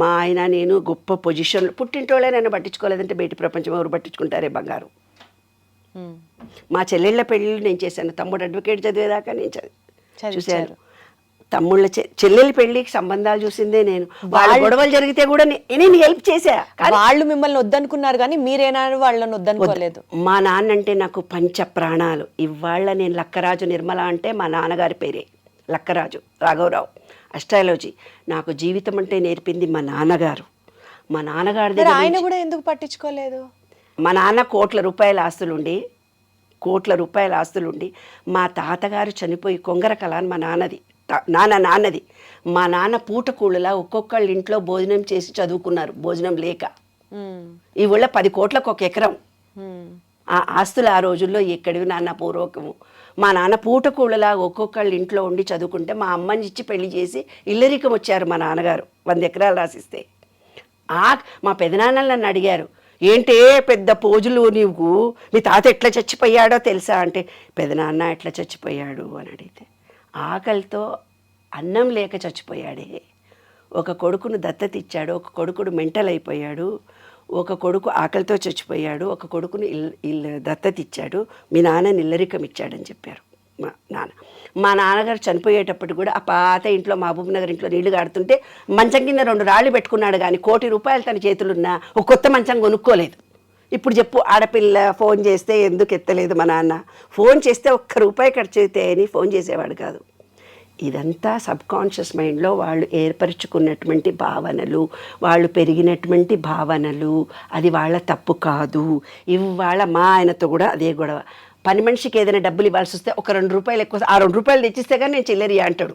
మా ఆయన నేను గొప్ప పొజిషన్లో, పుట్టింటోళ్ళే నన్ను పట్టించుకోలేదంటే బయట ప్రపంచం ఎవరు పట్టించుకుంటారే బంగారు. మా చెల్లెళ్ళ పెళ్ళిళ్ళు నేను చేశాను. తమ్ముడు అడ్వకేట్ చదివేదాకా నేను చూశాను. తమ్ముళ్ళ చెల్లెలి పెళ్ళికి సంబంధాలు చూసిందే నేను. వాళ్ళ గొడవలు జరిగితే కూడా నేను హెల్ప్ చేశా. వాళ్ళు మిమ్మల్ని వద్దనుకున్నారు కానీ మీరేనాడు వాళ్ళని వద్దనుకోలేదు. మా నాన్న అంటే నాకు పంచ ప్రాణాలు. ఇవాళ నేను లక్కరాజు నిర్మల అంటే మా నాన్నగారి పేరే లక్కరాజు రాఘవరావు. అస్ట్రాలజీ నాకు జీవితం అంటే నేర్పింది మా నాన్నగారు. మా నాన్నగారి దగ్గర ఆయన కూడా ఎందుకు పట్టించుకోలేదు? మా నాన్న కోట్ల రూపాయల ఆస్తులుండి మా తాతగారు చనిపోయి కొంగర కళ అని మా నాన్నది. మా నాన్న పూటకూళ్ళలా ఒక్కొక్కళ్ళ ఇంట్లో భోజనం చేసి చదువుకున్నారు, భోజనం లేక. ఈ ఊళ్ళో 10 కోట్లకు 1 ఎకరం. ఆ ఆస్తులు ఆ రోజుల్లో ఎక్కడివి నాన్న పూర్వకము. మా నాన్న పూటకూళ్ళలా ఒక్కొక్కళ్ళ ఇంట్లో ఉండి చదువుకుంటే మా అమ్మని ఇచ్చి పెళ్లి చేసి ఇల్లరికం వచ్చారు మా నాన్నగారు 100 ఎకరాలు రాసిస్తే. మా పెదనాన్నలు నన్ను అడిగారు, ఏంటే పెద్ద పోజులు నీవు, మీ తాత ఎట్లా చచ్చిపోయాడో తెలుసా అంటే, పెదనాన్న ఎట్లా చచ్చిపోయాడు అని అడిగితే, ఆకలితో అన్నం లేక చచ్చిపోయాడే. ఒక కొడుకును దత్తత ఇచ్చాడు, ఒక కొడుకుడు మెంటల్ అయిపోయాడు, ఒక కొడుకు ఆకలితో చచ్చిపోయాడు, ఒక కొడుకును దత్తత ఇచ్చాడు, మీ నాన్న ఇల్లరికం ఇచ్చాడని చెప్పారు మా నాన్నగారు చనిపోయేటప్పుడు కూడా ఆ పాత ఇంట్లో మహబూబ్ నగర్ ఇంట్లో నీళ్లు కాడుతుంటే మంచం కింద 2 రాళ్ళు పెట్టుకున్నాడు, కానీ 1 కోటి రూపాయలు తన చేతులున్నా ఒక కొత్త మంచం కొనుక్కోలేదు. ఇప్పుడు చెప్పు, ఆడపిల్ల ఫోన్ చేస్తే ఎందుకు ఎత్తలేదు మా నాన్న? ఫోన్ చేస్తే 1 రూపాయి ఖర్చు అయితే అని ఫోన్ చేసేవాడు కాదు. ఇదంతా సబ్కాన్షియస్ మైండ్లో వాళ్ళు ఏర్పరచుకున్నటువంటి భావనలు, వాళ్ళు పెరిగినటువంటి భావనలు. అది వాళ్ళ తప్పు కాదు. ఇవాళ మా ఆయనతో కూడా అదే గొడవ. పని మనిషికి ఏదైనా డబ్బులు ఇవ్వాల్సి వస్తే ఒక 2 రూపాయలు ఎక్కువ, ఆ 2 రూపాయలు తెచ్చిస్తే కానీ నేను చిల్లరియా అంటాడు.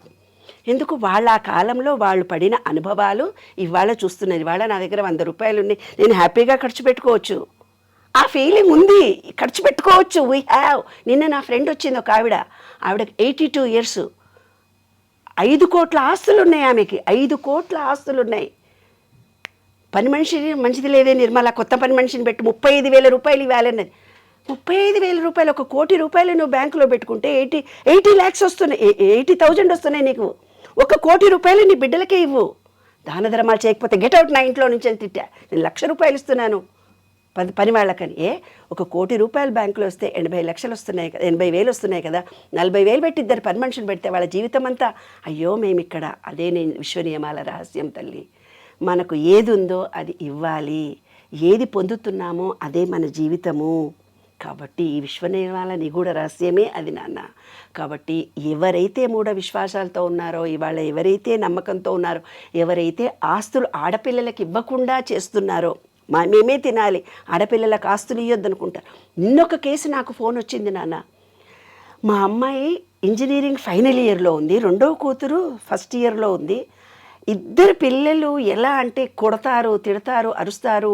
ఎందుకు? వాళ్ళ ఆ కాలంలో వాళ్ళు పడిన అనుభవాలు ఇవాళ చూస్తున్నది. ఇవాళ నా దగ్గర 100 రూపాయలు ఉన్నాయి, నేను హ్యాపీగా ఖర్చు పెట్టుకోవచ్చు. ఆ ఫీలింగ్ ఉంది, ఖర్చు పెట్టుకోవచ్చు. We have. నిన్న నా ఫ్రెండ్ వచ్చింది ఒక ఆవిడకి 82 ఇయర్స్, 5 కోట్ల ఆస్తులు ఉన్నాయి ఆమెకి. 5 కోట్ల ఆస్తులు ఉన్నాయి. పని మనిషి మంచిది లేదే నిర్మల, కొత్త పని మనిషిని పెట్టి 35,000 రూపాయలు ఇవ్వాలన్నది. 35,000 రూపాయలు, 1 కోటి రూపాయలు నువ్వు బ్యాంకులో పెట్టుకుంటే 80 lakhs వస్తున్నాయి, 80,000 వస్తున్నాయి నీకు. 1 కోటి రూపాయలు నీ బిడ్డలకే ఇవ్వు. దాన ధర్మాలు చేయకపోతే గెట్అవుట్ నా ఇంట్లో నుంచి అని తిట్టా. నేను ₹1,00,000 ఇస్తున్నాను పని వాళ్ళకని. ఒక ₹1,00,00,000 బ్యాంకులో వస్తే 80 లక్షలు వస్తున్నాయి కదా, 80,000 వస్తున్నాయి కదా, 40,000 పెట్టి ఇద్దరు పని మనుషులు పెడితే వాళ్ళ జీవితం అంతా అయ్యో మేమిక్కడ. అదే నేను విశ్వ నియమాల రహస్యం తల్లి. మనకు ఏది ఉందో అది ఇవ్వాలి, ఏది పొందుతున్నామో అదే మన జీవితము. కాబట్టి ఈ విశ్వ నియమాల నిగూఢ రహస్యమే అది నాన్న. కాబట్టి ఎవరైతే మూఢ విశ్వాసాలతో ఉన్నారో, ఇవాళ ఎవరైతే నమ్మకంతో ఉన్నారో, ఎవరైతే ఆస్తులు ఆడపిల్లలకి ఇవ్వకుండా చేస్తున్నారో, మేమే తినాలి, ఆడపిల్లలకు ఆస్తులు ఇవ్వద్దు అనుకుంటారు. నిన్నొక కేసు నాకు ఫోన్ వచ్చింది నాన్న. మా అమ్మాయి ఇంజనీరింగ్ ఫైనల్ ఇయర్లో ఉంది, రెండవ కూతురు ఫస్ట్ ఇయర్లో ఉంది. ఇద్దరు పిల్లలు ఎలా అంటే కొడతారు, తిడతారు, అరుస్తారు,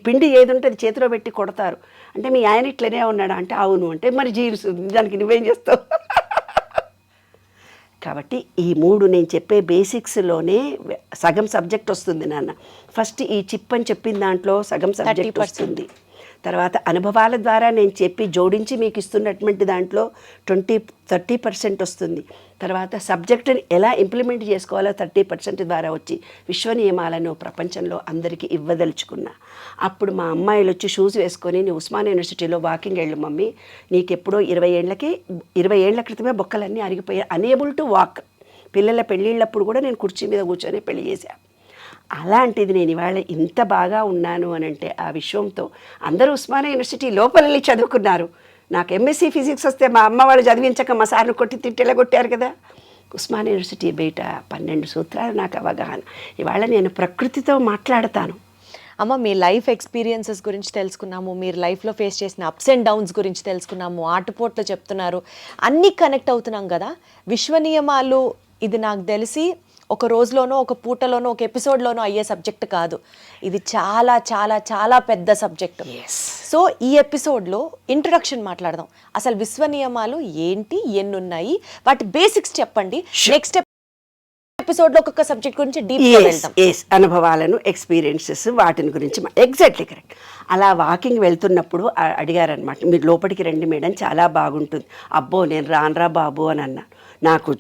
పిండి ఏది ఉంటే అది చేతిలో పెట్టి కొడతారు. అంటే మీ ఆయన ఇట్లనే ఉన్నాడా అంటే అవును. అంటే మరి జీన్స్ దానికి నువ్వేం చేస్తావు? కాబట్టి ఈ 3 నేను చెప్పే బేసిక్స్లోనే సగం సబ్జెక్ట్ వస్తుంది నాన్న. ఫస్ట్ ఈ చిప్ అని చెప్పిన దాంట్లో సగం సబ్జెక్ట్ వస్తుంది. తర్వాత అనుభవాల ద్వారా నేను చెప్పి జోడించి మీకు ఇస్తున్నటువంటి దాంట్లో 30% వస్తుంది. తర్వాత సబ్జెక్టుని ఎలా ఇంప్లిమెంట్ చేసుకోవాలో 30% ద్వారా వచ్చి విశ్వ నియమాలను ప్రపంచంలో అందరికీ ఇవ్వదలుచుకున్నా. అప్పుడు మా అమ్మాయిలు వచ్చి షూస్ వేసుకొని నీ ఉస్మానియా యూనివర్సిటీలో వాకింగ్ వెళ్ళు మమ్మీ, నీకెప్పుడో 20 ఏళ్ల క్రితమే బొక్కలన్నీ అరిగిపోయాయి, అనేబుల్ టు వాక్. పిల్లల పెళ్ళిళ్ళప్పుడు కూడా నేను కుర్చీ మీద కూర్చొని పెళ్లి చేశాను. అలాంటిది నేను ఇవాళ ఇంత బాగా ఉన్నాను అని అంటే ఆ విశ్వంతో. అందరూ ఉస్మానియా యూనివర్సిటీ లోపల వెళ్ళి చదువుకున్నారు. నాకు ఎంఎస్సీ ఫిజిక్స్ వస్తే మా అమ్మ వాళ్ళు చదివించక మా సార్ని కొట్టి తిట్టేలా కొట్టారు కదా. ఉస్మానియా యూనివర్సిటీ బయట 12 సూత్రాలు నాకు అవగాహన. ఇవాళ నేను ప్రకృతితో మాట్లాడతాను. అమ్మ, మీ లైఫ్ ఎక్స్పీరియన్సెస్ గురించి తెలుసుకున్నాము, మీరు లైఫ్లో ఫేస్ చేసిన అప్స్ అండ్ డౌన్స్ గురించి తెలుసుకున్నాము, ఆటపోట్లు చెప్తున్నారు, అన్నీ కనెక్ట్ అవుతున్నాం కదా. విశ్వ నియమాలు ఇది నాకు తెలిసి ఒక రోజులోనో, ఒక పూటలోనో, ఒక ఎపిసోడ్లోనో అయ్యే సబ్జెక్ట్ కాదు. ఇది చాలా చాలా చాలా పెద్ద సబ్జెక్ట్. సో ఈ ఎపిసోడ్లో ఇంట్రడక్షన్ మాట్లాడదాం. అసలు విశ్వ నియమాలు ఏంటి, ఎన్ని ఉన్నాయి, వాటి బేసిక్స్ చెప్పండి. నెక్స్ట్ ఎపిసోడ్లో ఒక్కొక్క సబ్జెక్ట్ గురించి డీప్గా వెళ్దాం. అనుభవాలను, ఎక్స్పీరియన్సెస్, వాటిని గురించి ఎగ్జాక్ట్లీ కరెక్ట్. అలా వాకింగ్ వెళ్తున్నప్పుడు అడిగారనమాట, మీరు లోపలికి రండి మేడం, చాలా బాగుంటుంది. అబ్బో నేను రానురా బాబు అని అన్నాను. నాకు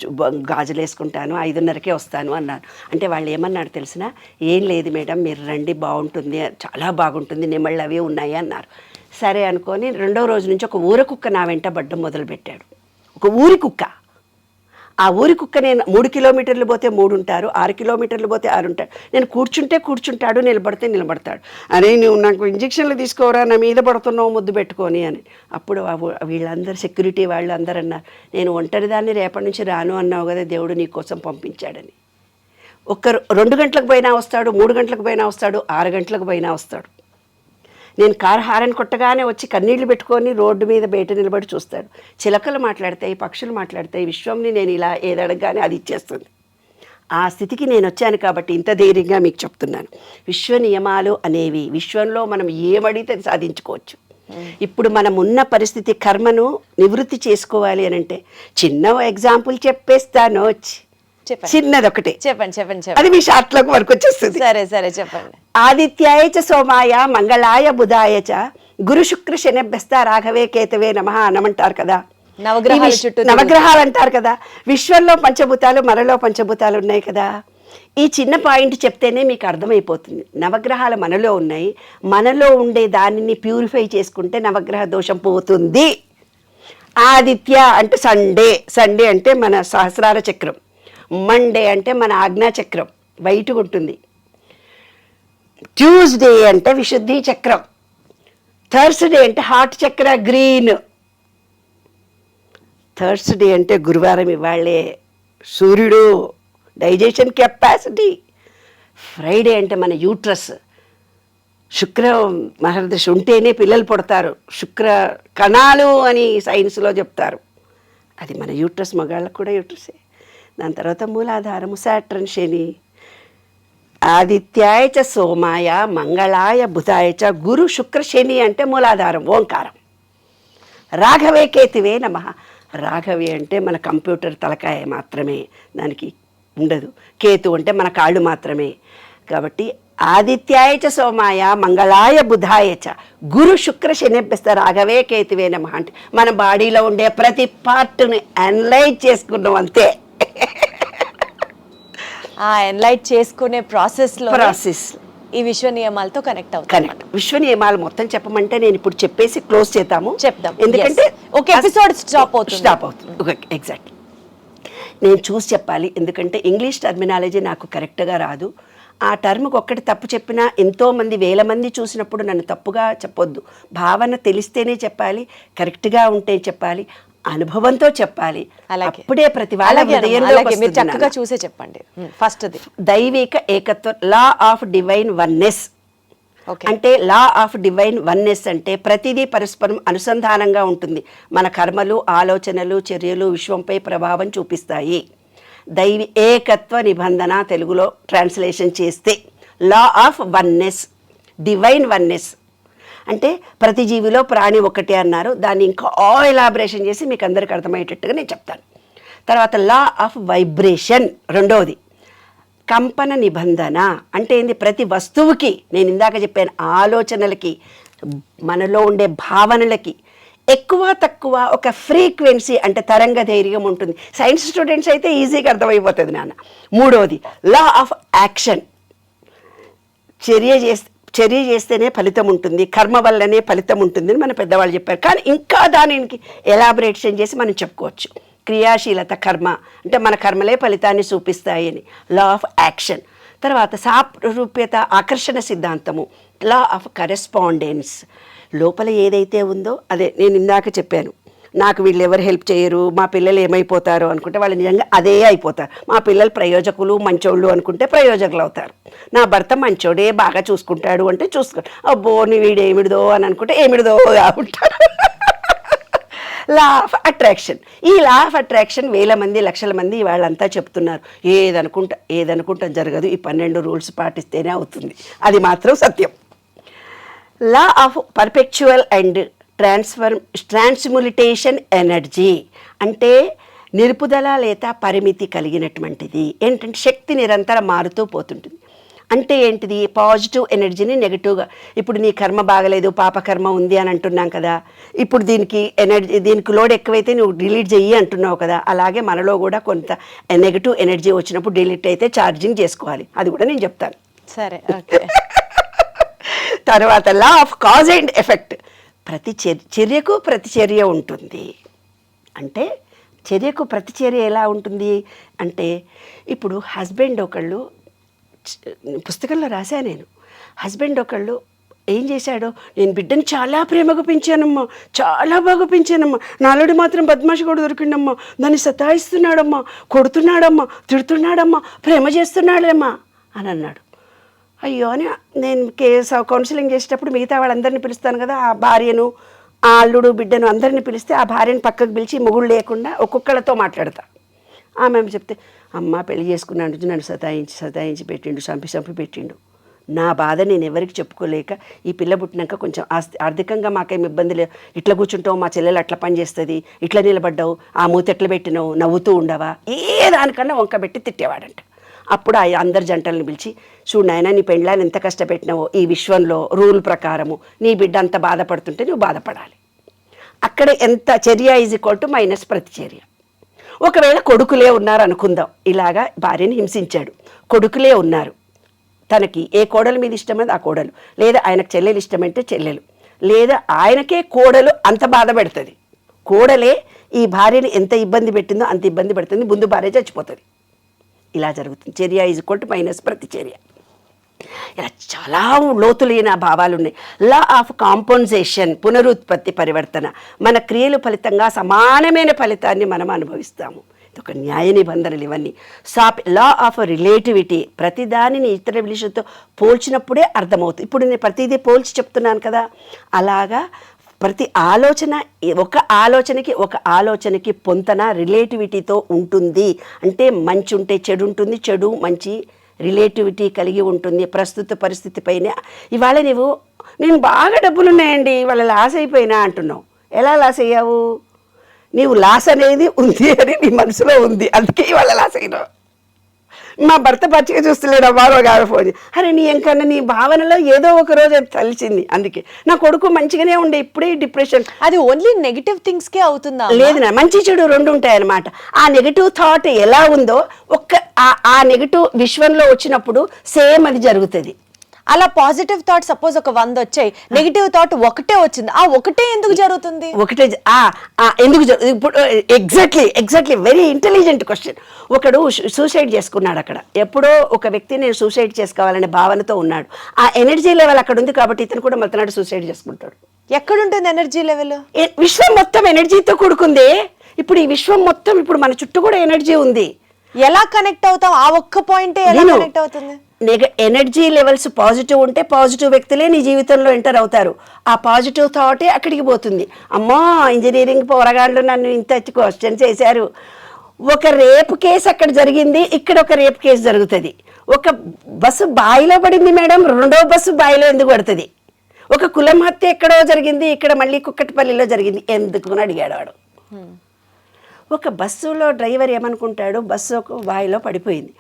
గాజులు వేసుకుంటాను, 5:30కే వస్తాను అన్నాను. అంటే వాళ్ళు ఏమన్నాడు తెలిసిన, ఏం లేదు మేడం మీరు రండి బాగుంటుంది, చాలా బాగుంటుంది, నెమళ్ళు అవి ఉన్నాయి అన్నారు. సరే అనుకొని 2వ రోజు నుంచి ఒక ఊర కుక్క నా వెంట పడ్డం మొదలుపెట్టాడు. ఒక ఊరి కుక్క. ఆ ఊరి కుక్క నేను 3 కిలోమీటర్లు పోతే 3 ఉంటారు, 6 కిలోమీటర్లు పోతే 6 ఉంటాడు. నేను కూర్చుంటాడు, నిలబడితే నిలబడతాడు. అరే నువ్వు నాకు ఇంజక్షన్లు తీసుకోరా, నా మీద పడుతున్నావు ముద్దు పెట్టుకొని అని. అప్పుడు వీళ్ళందరూ సెక్యూరిటీ వాళ్ళు అందరూ అన్నారు, నేను ఒంటరిదాన్ని రేపటి నుంచి రాను అన్నావు కదా, దేవుడు నీ కోసం పంపించాడని. 2 గంటలకు పోయినా వస్తాడు, 3 గంటలకు పోయినా వస్తాడు, 6 గంటలకు పోయినా వస్తాడు. నేను కారు హారన్ కొట్టగానే వచ్చి కన్నీళ్లు పెట్టుకొని రోడ్డు మీద బయట నిలబడి చూస్తాడు. చిలకలు మాట్లాడతాయి, పక్షులు మాట్లాడతాయి, విశ్వంని నేను ఇలా ఏదడగానే అది ఇచ్చేస్తుంది. ఆ స్థితికి నేను వచ్చాను కాబట్టి ఇంత ధైర్యంగా మీకు చెప్తున్నాను. విశ్వ నియమాలు అనేవి విశ్వంలో మనం ఏమడిగితే అది సాధించుకోవచ్చు. ఇప్పుడు మనం ఉన్న పరిస్థితి కర్మను నివృత్తి చేసుకోవాలి అని అంటే చిన్న ఎగ్జాంపుల్ చెప్పేస్తాను. చిన్నదొకటి చెప్పండి. అది మీ షార్ట్లోకి వరకు వచ్చేస్తుంది. సరే చెప్పండి. ఆదిత్యాయ చ సోమాయ మంగళాయ బుధాయ చ గురు శుక్ర శనిభ్యస్త రాఘవే కేతవే నమః అనమంటారు కదా. నవగ్రహాలు అంటారు కదా. విశ్వంలో పంచభూతాలు, మనలో పంచభూతాలు ఉన్నాయి కదా. ఈ చిన్న పాయింట్ చెప్తేనే మీకు అర్థమైపోతుంది. నవగ్రహాలు మనలో ఉన్నాయి, మనలో ఉండే దానిని ప్యూరిఫై చేసుకుంటే నవగ్రహ దోషం పోతుంది. ఆదిత్య అంటే సండే అంటే మన సహస్రార చక్రం, మండే అంటే మన ఆజ్ఞా చక్రం వైట్గా ఉంటుంది, ట్యూస్డే అంటే విశుద్ధి చక్రం, థర్స్డే అంటే హార్ట్ చక్ర గ్రీన్, థర్స్డే అంటే గురువారం ఇవాళే సూర్యుడు డైజెషన్ కెపాసిటీ, ఫ్రైడే అంటే మన యూట్రస్, శుక్ర మహర్దశ ఉంటేనే పిల్లలు పుడతారు, శుక్ర కణాలు అని సైన్స్లో చెప్తారు, అది మన యూట్రస్, మగాళ్ళకు కూడా యూట్రసే. దాని తర్వాత మూలాధారము సాట్రన్ శని. ఆదిత్యాయ చ సోమాయ మంగళాయ బుధాయ చ గురు శుక్ర శని అంటే మూలాధారం ఓంకారం. రాఘవే కేతువే నమః. రాఘవి అంటే మన కంప్యూటర్ తలకాయ మాత్రమే, దానికి ఉండదు. కేతు అంటే మన కాళ్ళు మాత్రమే. కాబట్టి ఆదిత్యాయ చ సోమాయ మంగళాయ బుధాయ చ గురు శుక్ర శనిభ్యస్త రాఘవే కేతువే నమః అంటే మన బాడీలో ఉండే ప్రతి పార్ట్ని అనలైజ్ చేసుకున్నాం అంతే. ఆ ఎన్లైట్ చేసుకునే ప్రాసెస్ ఈ విశ్వ నియమాలతో కనెక్ట్ అవుతుంది. కనెక్ట్. విశ్వ నియమాలు మొత్తం చెప్పమంటే నేను ఇప్పుడు చెప్పేసి క్లోజ్ చేద్దాము, చెప్దాం. ఎందుకంటే ఒక ఎపిసోడ్ స్టాప్ అవుతుంది. ఎగ్జాక్ట్. నేను చూసి చెప్పాలి, ఎందుకంటే ఇంగ్లీష్ టర్మినాలజీ నాకు కరెక్ట్గా రాదు. ఆ టర్మ్కి ఒక్కటి తప్పు చెప్పినా ఎంతోమంది 1000 మంది చూసినప్పుడు నన్ను తప్పుగా చెప్పొద్దు. భావన తెలిస్తేనే చెప్పాలి, కరెక్ట్గా ఉంటే చెప్పాలి, అనుభవంతో చెప్పాలి. అప్పుడే ప్రతి వాళ్ళ చక్కగా చూసే చెప్పండి. ఫస్ట్ దైవిక ఏకత్వం, లా ఆఫ్ డివైన్ వన్నెస్. అంటే లా ఆఫ్ డివైన్ వన్నెస్ అంటే ప్రతిదీ పరస్పరం అనుసంధానంగా ఉంటుంది. మన కర్మలు, ఆలోచనలు, చర్యలు విశ్వంపై ప్రభావం చూపిస్తాయి. దైవి ఏకత్వ నిబంధన తెలుగులో ట్రాన్స్లేషన్ చేస్తే law of oneness, divine oneness. అంటే ప్రతి జీవిలో ప్రాణి ఒకటే అన్నారు. దాన్ని ఇంకా ఎలాబరేషన్ చేసి మీకు అందరికి అర్థమయ్యేటట్టుగా నేను చెప్తాను. తర్వాత లా ఆఫ్ వైబ్రేషన్, రెండవది కంపన నిబంధన. అంటే ఏంది? ప్రతి వస్తువుకి, నేను ఇందాక చెప్పాను, ఆలోచనలకి, మనలో ఉండే భావనలకి ఎక్కువ తక్కువ ఒక ఫ్రీక్వెన్సీ అంటే తరంగ ధైర్యం ఉంటుంది. సైన్స్ స్టూడెంట్స్ అయితే ఈజీగా అర్థమైపోతుంది నాన్న. మూడవది లా ఆఫ్ యాక్షన్. చర్య చేస్తేనే ఫలితం ఉంటుంది, కర్మ వల్లనే ఫలితం ఉంటుంది అని మన పెద్దవాళ్ళు చెప్పారు. కానీ ఇంకా దానికి ఎలాబరేషన్ చేసి మనం చెప్పుకోవచ్చు. క్రియాశీలత, కర్మ అంటే మన కర్మలే ఫలితాన్ని చూపిస్తాయి అని లా ఆఫ్ యాక్షన్. తర్వాత సారూప్యత, ఆకర్షణ సిద్ధాంతము, లా ఆఫ్ కరెస్పాండెన్స్. లోపల ఏదైతే ఉందో అదే నేను ఇందాక చెప్పాను. నాకు వీళ్ళు ఎవరు హెల్ప్ చేయరు, మా పిల్లలు ఏమైపోతారు అనుకుంటే వాళ్ళు నిజంగా అదే అయిపోతారు. మా పిల్లలు ప్రయోజకులు, మంచోళ్ళు అనుకుంటే ప్రయోజకులు అవుతారు. నా భర్త మంచోడే, బాగా చూసుకుంటాడు అంటే అబ్బో నీ వీడేమిడిదో అని అనుకుంటే ఏమిడిదో ఉంటారు. Law of attraction. ఈ లా ఆఫ్ అట్రాక్షన్ 1000 మంది, లక్షల మంది వాళ్ళంతా చెప్తున్నారు. ఏదనుకుంటా జరగదు, ఈ 12 రూల్స్ పాటిస్తేనే అవుతుంది. అది మాత్రం సత్యం. Law of perpetual and transmutation energy అంటే నిలుపుదల లేదా పరిమితి కలిగినటువంటిది. ఏంటంటే శక్తి నిరంతరం మారుతూ పోతుంటుంది. అంటే ఏంటిది? పాజిటివ్ ఎనర్జీని నెగిటివ్గా, ఇప్పుడు నీ కర్మ బాగలేదు, పాపకర్మ ఉంది అని అంటున్నాం కదా, ఇప్పుడు దీనికి లోడ్ ఎక్కువైతే నువ్వు డిలీట్ చెయ్యి అంటున్నావు కదా, అలాగే మనలో కూడా కొంత నెగిటివ్ ఎనర్జీ వచ్చినప్పుడు డిలీట్ అయితే ఛార్జింగ్ చేసుకోవాలి. అది కూడా నేను చెప్తాను. సరే. తర్వాత law of cause and effect. ప్రతి చర్యకు ప్రతిచర్య ఉంటుంది. అంటే చర్యకు ప్రతిచర్య ఎలా ఉంటుంది అంటే, ఇప్పుడు హస్బెండ్ ఒకళ్ళు, పుస్తకంలో రాశా నేను, హస్బెండ్ ఒకళ్ళు ఏం చేశాడో, నేను బిడ్డను చాలా ప్రేమగా పెంచానమ్మా, చాలా బాగా పెంచానమ్మా, నాలుడి మాత్రం బద్మాషి కూడా దొరికిండమ్మా, దాన్ని సతాయిస్తున్నాడమ్మా, కొడుతున్నాడమ్మా, తిడుతున్నాడమ్మా, ప్రేమ చేస్తున్నాడమ్మా అని అన్నాడు. అయ్యో అని నేను కౌన్సిలింగ్ చేసేటప్పుడు మిగతా వాళ్ళందరినీ పిలుస్తాను కదా, ఆ భార్యను, ఆ అల్లుడు, బిడ్డను అందరినీ పిలిస్తే ఆ భార్యను పక్కకు పిలిచి మొగుడు లేకుండా ఒక్కొక్కళ్ళతో మాట్లాడతా. ఆమె చెప్తే, అమ్మ పెళ్లి చేసుకున్నాడు, నన్ను సతాయించి పెట్టిండు, చంపి పెట్టిండు. నా బాధ నేను ఎవరికి చెప్పుకోలేక ఈ పిల్ల పుట్టినాక కొంచెం ఆర్థికంగా మాకేం ఇబ్బంది లేదు, ఇట్లా కూర్చుంటావు, మా చెల్లెలు అట్లా పని చేస్తుంది, ఇట్లా నిలబడ్డావు, ఆ మూత ఎట్లా పెట్టినావు, నవ్వుతూ ఉండవా, ఏ దానికన్నా వంక పెట్టి తిట్టేవాడంట. అప్పుడు ఆ అందరి జంటలను పిలిచి, చూడు నాయన, నీ పెండ్లాన్ని ఎంత కష్టపెట్టినావో, ఈ విశ్వంలో రూల్ ప్రకారము నీ బిడ్డ అంత బాధపడుతుంటే నువ్వు బాధపడాలి. అక్కడ ఎంత చర్య ఈజ్ ఈక్వల్ టు మైనస్ ప్రతిచర్య. ఒకవేళ కొడుకులే ఉన్నారు అనుకుందాం, ఇలాగా భార్యని హింసించాడు, కొడుకులే ఉన్నారు, తనకి ఏ కోడల మీద ఇష్టమైంది ఆ కోడలు, లేదా ఆయనకు చెల్లెలు ఇష్టమంటే చెల్లెలు, లేదా ఆయనకే కోడలు అంత బాధ పెడుతుంది, కోడలే ఈ భార్యని ఎంత ఇబ్బంది పెట్టిందో అంత ఇబ్బంది పెడుతుంది, ముందు భార్య చచ్చిపోతుంది. ఇలా జరుగుతుంది. చర్య ఈజ్ ఈక్వల్ టు మైనస్ ప్రతిచర్య. ఇలా చాలా లోతులైన భావాలు ఉన్నాయి. లా ఆఫ్ కాంపన్సేషన్, పునరుత్పత్తి, పరివర్తన. మన క్రియలు ఫలితంగా సమానమైన ఫలితాన్ని మనం అనుభవిస్తాము. ఇది ఒక న్యాయ నిబంధనలు ఇవన్నీ. లా ఆఫ్ రిలేటివిటీ, ప్రతిదానిని ఇతర విషయంతో పోల్చినప్పుడే అర్థమవుతుంది. ఇప్పుడు నేను ప్రతిదీ పోల్చి చెప్తున్నాను కదా, అలాగా ప్రతి ఆలోచన ఒక ఆలోచనకి పొంతన రిలేటివిటీతో ఉంటుంది. అంటే మంచి ఉంటే చెడు ఉంటుంది, చెడు మంచి రిలేటివిటీ కలిగి ఉంటుంది ప్రస్తుత పరిస్థితిపైనే. ఇవాళ నేను బాగా డబ్బులున్నాయండి, ఇవాళ లాస్ అయిపోయినా అంటున్నావు. ఎలా లాస్ అయ్యావు? నీవు లాస్ అనేది ఉంది అని నీ మనసులో ఉంది, అందుకే ఇవాళ లాస్ అయినావు. మా భర్త పచ్చిగా చూస్తలేడు వారో గారో ఫోన్ అరే నీ ఎంకన్నా నీ భావనలో ఏదో ఒక రోజు అది తలిచింది. అందుకే నా కొడుకు మంచిగానే ఉండే, ఇప్పుడే డిప్రెషన్. అది ఓన్లీ నెగిటివ్ థింగ్స్ కే అవుతుందా? లేదు నా మంచి చెడు రెండు ఉంటాయన్నమాట. ఆ నెగిటివ్ థాట్ ఎలా ఉందో ఆ నెగిటివ్ విశ్వంలో వచ్చినప్పుడు సేమ్ అది జరుగుతుంది. అలా పాజిటివ్ థాట్ సపోజ్ ఒక 100 వచ్చాయి, నెగిటివ్ థాట్ ఒకటే వచ్చింది, ఆ ఒకటే ఎందుకు జరుగుతుంది? ఒకటే ఎందుకు ఇప్పుడు ఎగ్జాక్ట్లీ వెరీ ఇంటెలిజెంట్ క్వశ్చన్. ఒకడు సూసైడ్ చేసుకున్నాడు అక్కడ. ఎప్పుడో ఒక వ్యక్తి నేను సూసైడ్ చేసుకోవాలనే భావనతో ఉన్నాడు. ఆ ఎనర్జీ లెవెల్ అక్కడ ఉంది కాబట్టి ఇతను కూడా మళ్ళీ సూసైడ్ చేసుకుంటాడు. ఎక్కడుంటుంది ఎనర్జీ లెవెల్? విశ్వం మొత్తం ఎనర్జీతో కూడుకుంది. ఇప్పుడు ఈ విశ్వం మొత్తం ఇప్పుడు మన చుట్టూ కూడా ఎనర్జీ ఉంది. ఎలా కనెక్ట్ అవుతాం? ఆ ఒక్క పాయింటే ఎలా కనెక్ట్ అవుతుంది? ఎనర్జీ లెవెల్స్ పాజిటివ్ ఉంటే పాజిటివ్ వ్యక్తులే నీ జీవితంలో ఎంటర్ అవుతారు. ఆ పాజిటివ్ థాటే అక్కడికి పోతుంది. అమ్మో ఇంజనీరింగ్ పోరగాళ్ళు నన్ను ఇంత క్వశ్చన్ చేశారు. ఒక రేపు కేసు అక్కడ జరిగింది, ఇక్కడ ఒక రేపు కేసు జరుగుతుంది. ఒక బస్సు బాయిలో పడింది మేడం, రెండో బస్సు బాయిలో ఎందుకు పడుతుంది? ఒక కులం హత్య ఎక్కడో జరిగింది, ఇక్కడ మళ్ళీ కుక్కటిపల్లిలో జరిగింది, ఎందుకు అని అడిగాడు వాడు. ఒక బస్సులో డ్రైవర్ ఏమనుకుంటాడు, బస్సు ఒక బాయిలో పడిపోయింది.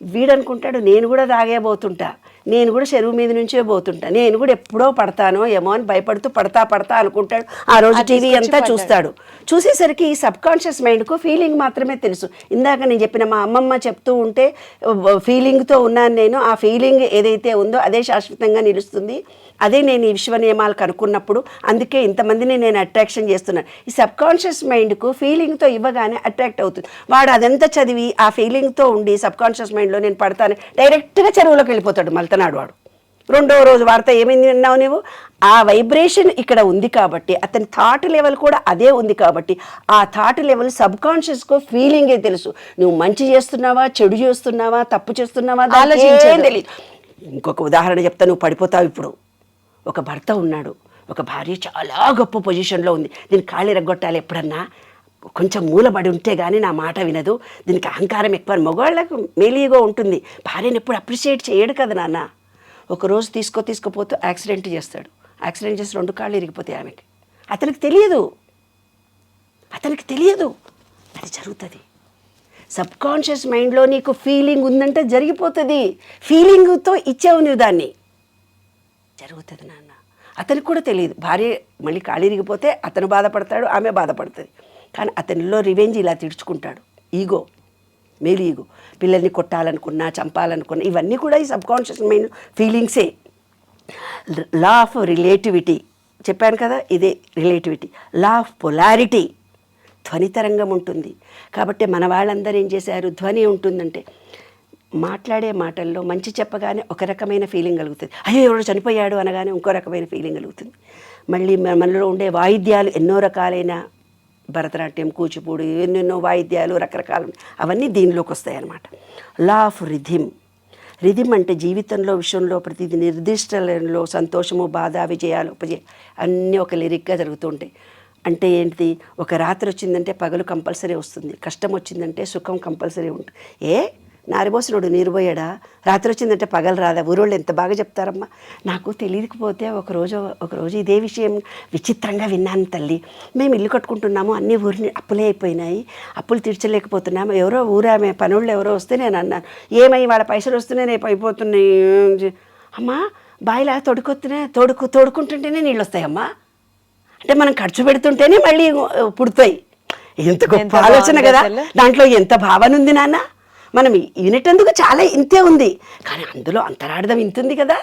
వీడనుకుంటాడు నేను కూడా తాగేబోతుంటా, నేను కూడా చెరువు మీద నుంచే పోతుంటా, నేను కూడా ఎప్పుడో పడతానో ఏమో అని భయపడుతూ పడతా అనుకుంటాడు. ఆ రోజు టీవీ అంతా చూస్తాడు. చూసేసరికి ఈ సబ్ కాన్షియస్ మైండ్కు ఫీలింగ్ మాత్రమే తెలుసు. ఇందాక నేను చెప్పిన మా అమ్మమ్మ చెప్తూ ఉంటే ఫీలింగ్తో ఉన్నాను నేను, ఆ ఫీలింగ్ ఏదైతే ఉందో అదే శాశ్వతంగా నిలుస్తుంది. అదే నేను ఈ విశ్వ నియమాలు కనుక్కున్నప్పుడు అందుకే ఇంతమందిని నేను అట్రాక్షన్ చేస్తున్నాను. ఈ సబ్ కాన్షియస్ మైండ్కు ఫీలింగ్తో ఇవ్వగానే అట్రాక్ట్ అవుతుంది. వాడు అదంతా చదివి ఆ ఫీలింగ్తో ఉండి సబ్ కాన్షియస్ మైండ్లో నేను పడతాను డైరెక్ట్గా చెరువులోకి వెళ్ళిపోతాడు మళ్తనాడు వాడు. రెండో రోజు వార్త ఏమైంది విన్నావు నువ్వు? ఆ వైబ్రేషన్ ఇక్కడ ఉంది కాబట్టి, అతని థాట్ లెవెల్ కూడా అదే ఉంది కాబట్టి, ఆ థాట్ లెవెల్ సబ్ కాన్షియస్కు ఫీలింగే తెలుసు. నువ్వు మంచి చేస్తున్నావా, చెడు చేస్తున్నావా, తప్పు చేస్తున్నావా తెలియదు. ఇంకొక ఉదాహరణ చెప్తా, నువ్వు పడిపోతావు. ఇప్పుడు ఒక భర్త ఉన్నాడు, ఒక భార్య చాలా గొప్ప పొజిషన్లో ఉంది, దీన్ని కాళ్ళు ఎరగొట్టాలి ఎప్పుడన్నా, కొంచెం మూలబడి ఉంటే కానీ నా మాట వినదు, దీనికి అహంకారం ఎక్కువ. మగవాళ్ళకు మేలీగో ఉంటుంది, భార్యను ఎప్పుడు అప్రిషియేట్ చేయడు కదా నాన్న. ఒకరోజు తీసుకుపోతూ యాక్సిడెంట్ చేస్తాడు. యాక్సిడెంట్ చేసి 2 కాళ్ళు ఇరిగిపోతాయి ఆమెకి. అతనికి తెలియదు అది జరుగుతుంది. సబ్ కాన్షియస్ మైండ్లో నీకు ఫీలింగ్ ఉందంటే జరిగిపోతుంది. ఫీలింగ్తో ఇచ్చావు నువ్వు దాన్ని, జరుగుతుంది నాన్న. అతనికి కూడా తెలియదు. భార్య మళ్ళీ కాళ్ళు ఇరిగిపోతే అతను బాధపడతాడు, ఆమె బాధపడుతుంది. కానీ అతనిలో రివెంజ్ ఇలా తీర్చుకుంటాడు. ఈగో, మేలు ఈగో. పిల్లల్ని కొట్టాలనుకున్నా, చంపాలనుకున్నా, ఇవన్నీ కూడా ఈ సబ్ కాన్షియస్ మైండ్ ఫీలింగ్సే. లా ఆఫ్ రిలేటివిటీ చెప్పాను కదా, ఇదే రిలేటివిటీ. లా ఆఫ్ పొలారిటీ, ధ్వని తరంగం ఉంటుంది. కాబట్టి మన వాళ్ళందరూ ఏం చేశారు, ధ్వని ఉంటుందంటే మాట్లాడే మాటల్లో మంచి చెప్పగానే ఒక రకమైన ఫీలింగ్ కలుగుతుంది. అయ్యో ఎవరో చనిపోయాడు అనగానే ఇంకో రకమైన ఫీలింగ్ కలుగుతుంది. మళ్ళీ మనలో ఉండే వాయిద్యాలు ఎన్నో రకాలైన, భరతనాట్యం, కూచిపూడి, ఎన్నెన్నో వాయిద్యాలు రకరకాలు, అవన్నీ దీనిలోకి వస్తాయి అన్నమాట. లా ఆఫ్ రిథిమ్ అంటే జీవితంలో విషయంలో ప్రతిదీ నిర్దిష్టలో సంతోషము, బాధ, విజయాలు, ఉపజయ అన్నీ ఒక లిరిక్గా జరుగుతూ ఉంటాయి. అంటే ఏంటిది, ఒక రాత్రి వచ్చిందంటే పగలు కంపల్సరీ వస్తుంది, కష్టం వచ్చిందంటే సుఖం కంపల్సరీ ఉంటుంది. నారిబోసినోడు నీరుపోయాడా, రాత్రి వచ్చిందంటే పగలు రాదా? ఊరోళ్ళు ఎంత బాగా చెప్తారమ్మా. నాకు తెలియకపోతే ఒకరోజు ఇదే విషయం విచిత్రంగా విన్నాను తల్లి. మేము ఇల్లు కట్టుకుంటున్నాము, అన్ని ఊరిని అప్పులే అయిపోయినాయి, అప్పులు తీర్చలేకపోతున్నాము. ఎవరో ఊరామె పనుళ్ళు ఎవరో వస్తే నేను అన్నాను, ఏమై వాళ్ళ పైసలు వస్తున్నాయి, రేపు అయిపోతున్నాయి. అమ్మా బాయిలా తోడుకుంటుంటేనే నీళ్ళు వస్తాయమ్మా, అంటే మనం ఖర్చు పెడుతుంటేనే మళ్ళీ పుడతాయి. ఎంత గొప్ప ఆలోచన కదా, దాంట్లో ఎంత భావన ఉంది నాన్న. మనం వినేటందుకు చాలా ఇంతే ఉంది, కానీ అందులో అంతరార్థం ఇంతుంది కదా.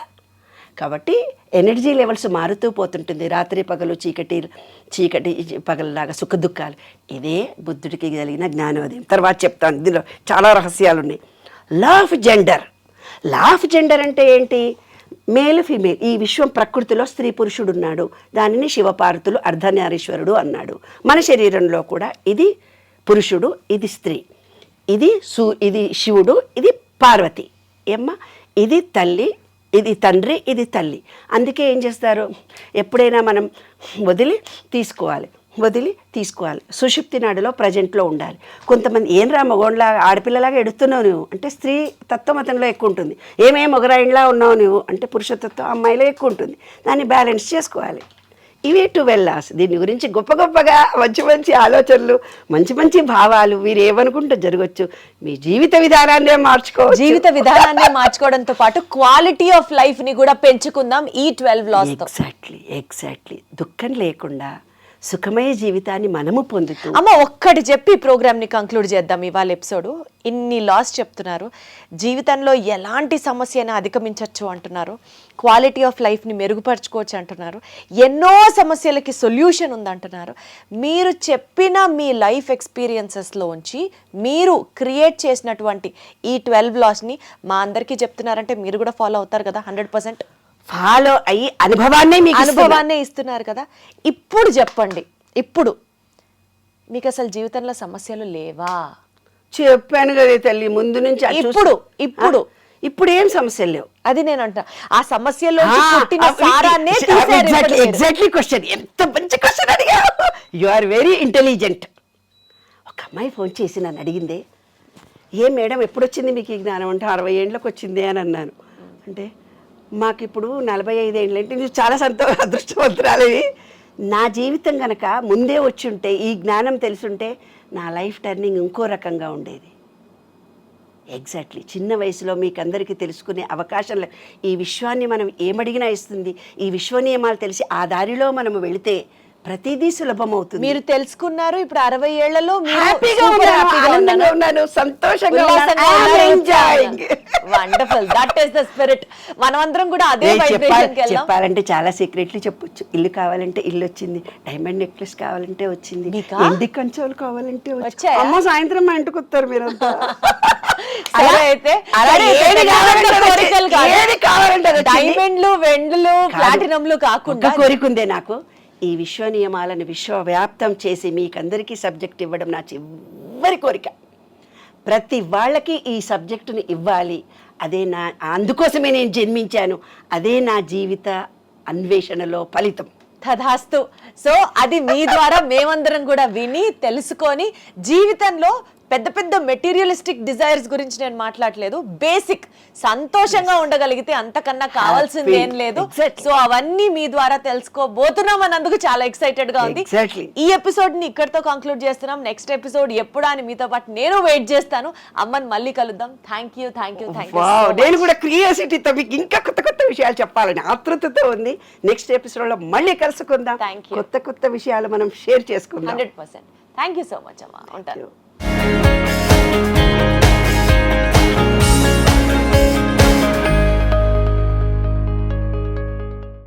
కాబట్టి ఎనర్జీ లెవెల్స్ మారుతూ పోతుంటుంది. రాత్రి పగలు, చీకటి పగలలాగా సుఖ దుఃఖాలు. ఇదే బుద్ధుడికి కలిగిన జ్ఞానోదయం. తర్వాత చెప్తాను, ఇందులో చాలా రహస్యాలు ఉన్నాయి. లా ఆఫ్ జెండర్ అంటే ఏంటి? Male female. ఈ విశ్వం ప్రకృతిలో స్త్రీ పురుషుడు ఉన్నాడు, దానిని శివపార్వతులు అర్ధనారీశ్వరుడు అన్నాడు. మన శరీరంలో కూడా ఇది పురుషుడు, ఇది స్త్రీ, ఇది శివుడు, ఇది పార్వతి. ఇది తల్లి, ఇది తండ్రి, ఇది తల్లి. అందుకే ఏం చేస్తారు, ఎప్పుడైనా మనం వదిలి తీసుకోవాలి. సుషుప్తి నాడులో ప్రజెంట్లో ఉండాలి. కొంతమంది ఏం రా మగోళ్ళ ఆడపిల్లలాగా ఎడుతున్నావు నువ్వు అంటే స్త్రీ తత్వం అతనిలో ఎక్కువ ఉంటుంది. మొగరాయిలా ఉన్నావు నువ్వు అంటే పురుషతత్వం అమ్మాయిలో ఎక్కువ ఉంటుంది. దాన్ని బ్యాలెన్స్ చేసుకోవాలి. ఇవే 12 లాస్. దీని గురించి గొప్ప గొప్పగా మంచి మంచి ఆలోచనలు, మంచి మంచి భావాలు మీరు ఏమనుకుంటే జరగచ్చు. మీ జీవిత విధానాన్నే మార్చుకోవచ్చు. జీవిత విధానాన్ని మార్చుకోవడంతో పాటు క్వాలిటీ ఆఫ్ లైఫ్ ని కూడా పెంచుకుందాం ఈ 12 లాస్ తో. ఎగ్జాక్ట్లీ దుఃఖం లేకుండా సుఖమయ జీవితాన్ని మనము పొందుతూ. అమ్మ ఒక్కటి చెప్పి ప్రోగ్రామ్ ని కంక్లూడ్ చేద్దాం. ఇవాళ ఎపిసోడ్ ఇన్ని లాస్ చెప్తున్నారు, జీవితంలో ఎలాంటి సమస్యను అధిగమించవచ్చు అంటున్నారు, క్వాలిటీ ఆఫ్ లైఫ్ని మెరుగుపరచుకోవచ్చు అంటున్నారు, ఎన్నో సమస్యలకి సొల్యూషన్ ఉందంటున్నారు. మీరు చెప్పిన మీ లైఫ్ ఎక్స్పీరియన్సెస్లోంచి మీరు క్రియేట్ చేసినటువంటి ఈ 12 లాస్ని మా అందరికీ చెప్తున్నారంటే మీరు కూడా ఫాలో అవుతారు కదా 100%. ఫాలో అయ్యి అనుభవాన్నే ఇస్తున్నారు కదా. ఇప్పుడు చెప్పండి, ఇప్పుడు మీకు అసలు జీవితంలో సమస్యలు లేవా? చెప్పాను కదా తల్లి ముందు నుంచి. ఇప్పుడు ఏం సమస్యలు లేవు. అది నేను అంటా, ఆ సమస్యలో ఎగ్జాక్ట్లీ క్వశ్చన్. ఎంత మంచి క్వశ్చన్ అడిగా. You are very intelligent. ఒక అమ్మాయి ఫోన్ చేసి నన్ను అడిగిందే, ఏ మేడం ఎప్పుడు వచ్చింది మీకు ఈ జ్ఞానం అంటే 60 ఏళ్ళకి వచ్చింది అని అన్నాను. అంటే మాకు ఇప్పుడు 45 ఏళ్ళు అంటే నువ్వు చాలా అదృష్టవంతురాలివి. నా జీవితం కనుక ముందే వచ్చి ఉంటే, ఈ జ్ఞానం తెలుసుంటే నా లైఫ్ టర్నింగ్ ఇంకో రకంగా ఉండేది. ఎగ్జాక్ట్లీ చిన్న వయసులో మీకు అందరికీ తెలుసుకునే అవకాశం ఈ విశ్వాన్ని మనం ఏమడిగినా ఇస్తుంది. ఈ విశ్వ నియమాలు తెలిసి ఆ దారిలో మనము వెళితే ప్రతిదీ సులభం అవుతుంది. మీరు తెలుసుకున్నారు. ఇప్పుడు 60 ఏళ్లలో హ్యాపీగా ఉన్నాను, సంతోషంగా wonderful. That is the spirit. మనమందరం కూడా అదే వైబ్రేషన్కి వెళ్దాం. చెప్పాలంటే చాలా సీక్రెట్లీ చెప్పొచ్చు. ఇల్లు కావాలంటే ఇల్లు వచ్చింది, డైమండ్ నెక్లెస్ కావాలంటే వచ్చింది, ఎండి కంచోలు కావాలంటే వచ్చాయి. అమ్మ సాయంత్రం మా ఇంటికి వస్తారు మీరంతా. డైమండ్లు, వెండ్లు, ప్లాటినంలు కాకుండా కోరికుందే నాకు ఈ విశ్వ నియమాలను విశ్వవ్యాప్తం చేసి మీకందరికీ సబ్జెక్ట్ ఇవ్వడం నా చివరి కోరిక. ప్రతి వాళ్ళకి ఈ సబ్జెక్టుని ఇవ్వాలి. అదే అందుకోసమే నేను జన్మించాను. అదే నా జీవిత అన్వేషణలో ఫలితం. తథాస్తు. సో అది మీ ద్వారా మేమందరం కూడా విని తెలుసుకొని జీవితంలో పెద్ద పెద్ద మెటీరియలిస్టిక్ డిజైర్స్ గురించి నేను మాట్లాడలేదు. బేసిక్ సంతోషంగా ఉండగలిగితే అంతకన్నా కావాల్సింది ఏం లేదు. సో అవన్నీ మీ ద్వారా తెలుసుకోబోతున్నాం అన్నందుకు చాలా ఎక్సైటెడ్ గా ఉంది. ఈ ఎపిసోడ్ ని ఇక్కడితో కంక్లూడ్ చేస్తున్నాం. నెక్స్ట్ ఎపిసోడ్ ఎప్పుడా అని మీతో పాటు నేను వెయిట్ చేస్తాను. అమ్మని మళ్ళీ కలుద్దాం. Thank you. నేను కూడా క్యూరియాసిటీతో మీకు ఇంకా కొత్త కొత్త విషయాలు చెప్పాలని ఆతృతతో ఉంది. నెక్స్ట్ ఎపిసోడ్ లో మళ్ళీ కలుసుకుందాం. కొత్త కొత్త విషయాలు మనం షేర్ చేసుకుందాం. 100%. థ్యాంక్ యూ సో మచ్ అమ్మా. ఉంటాను.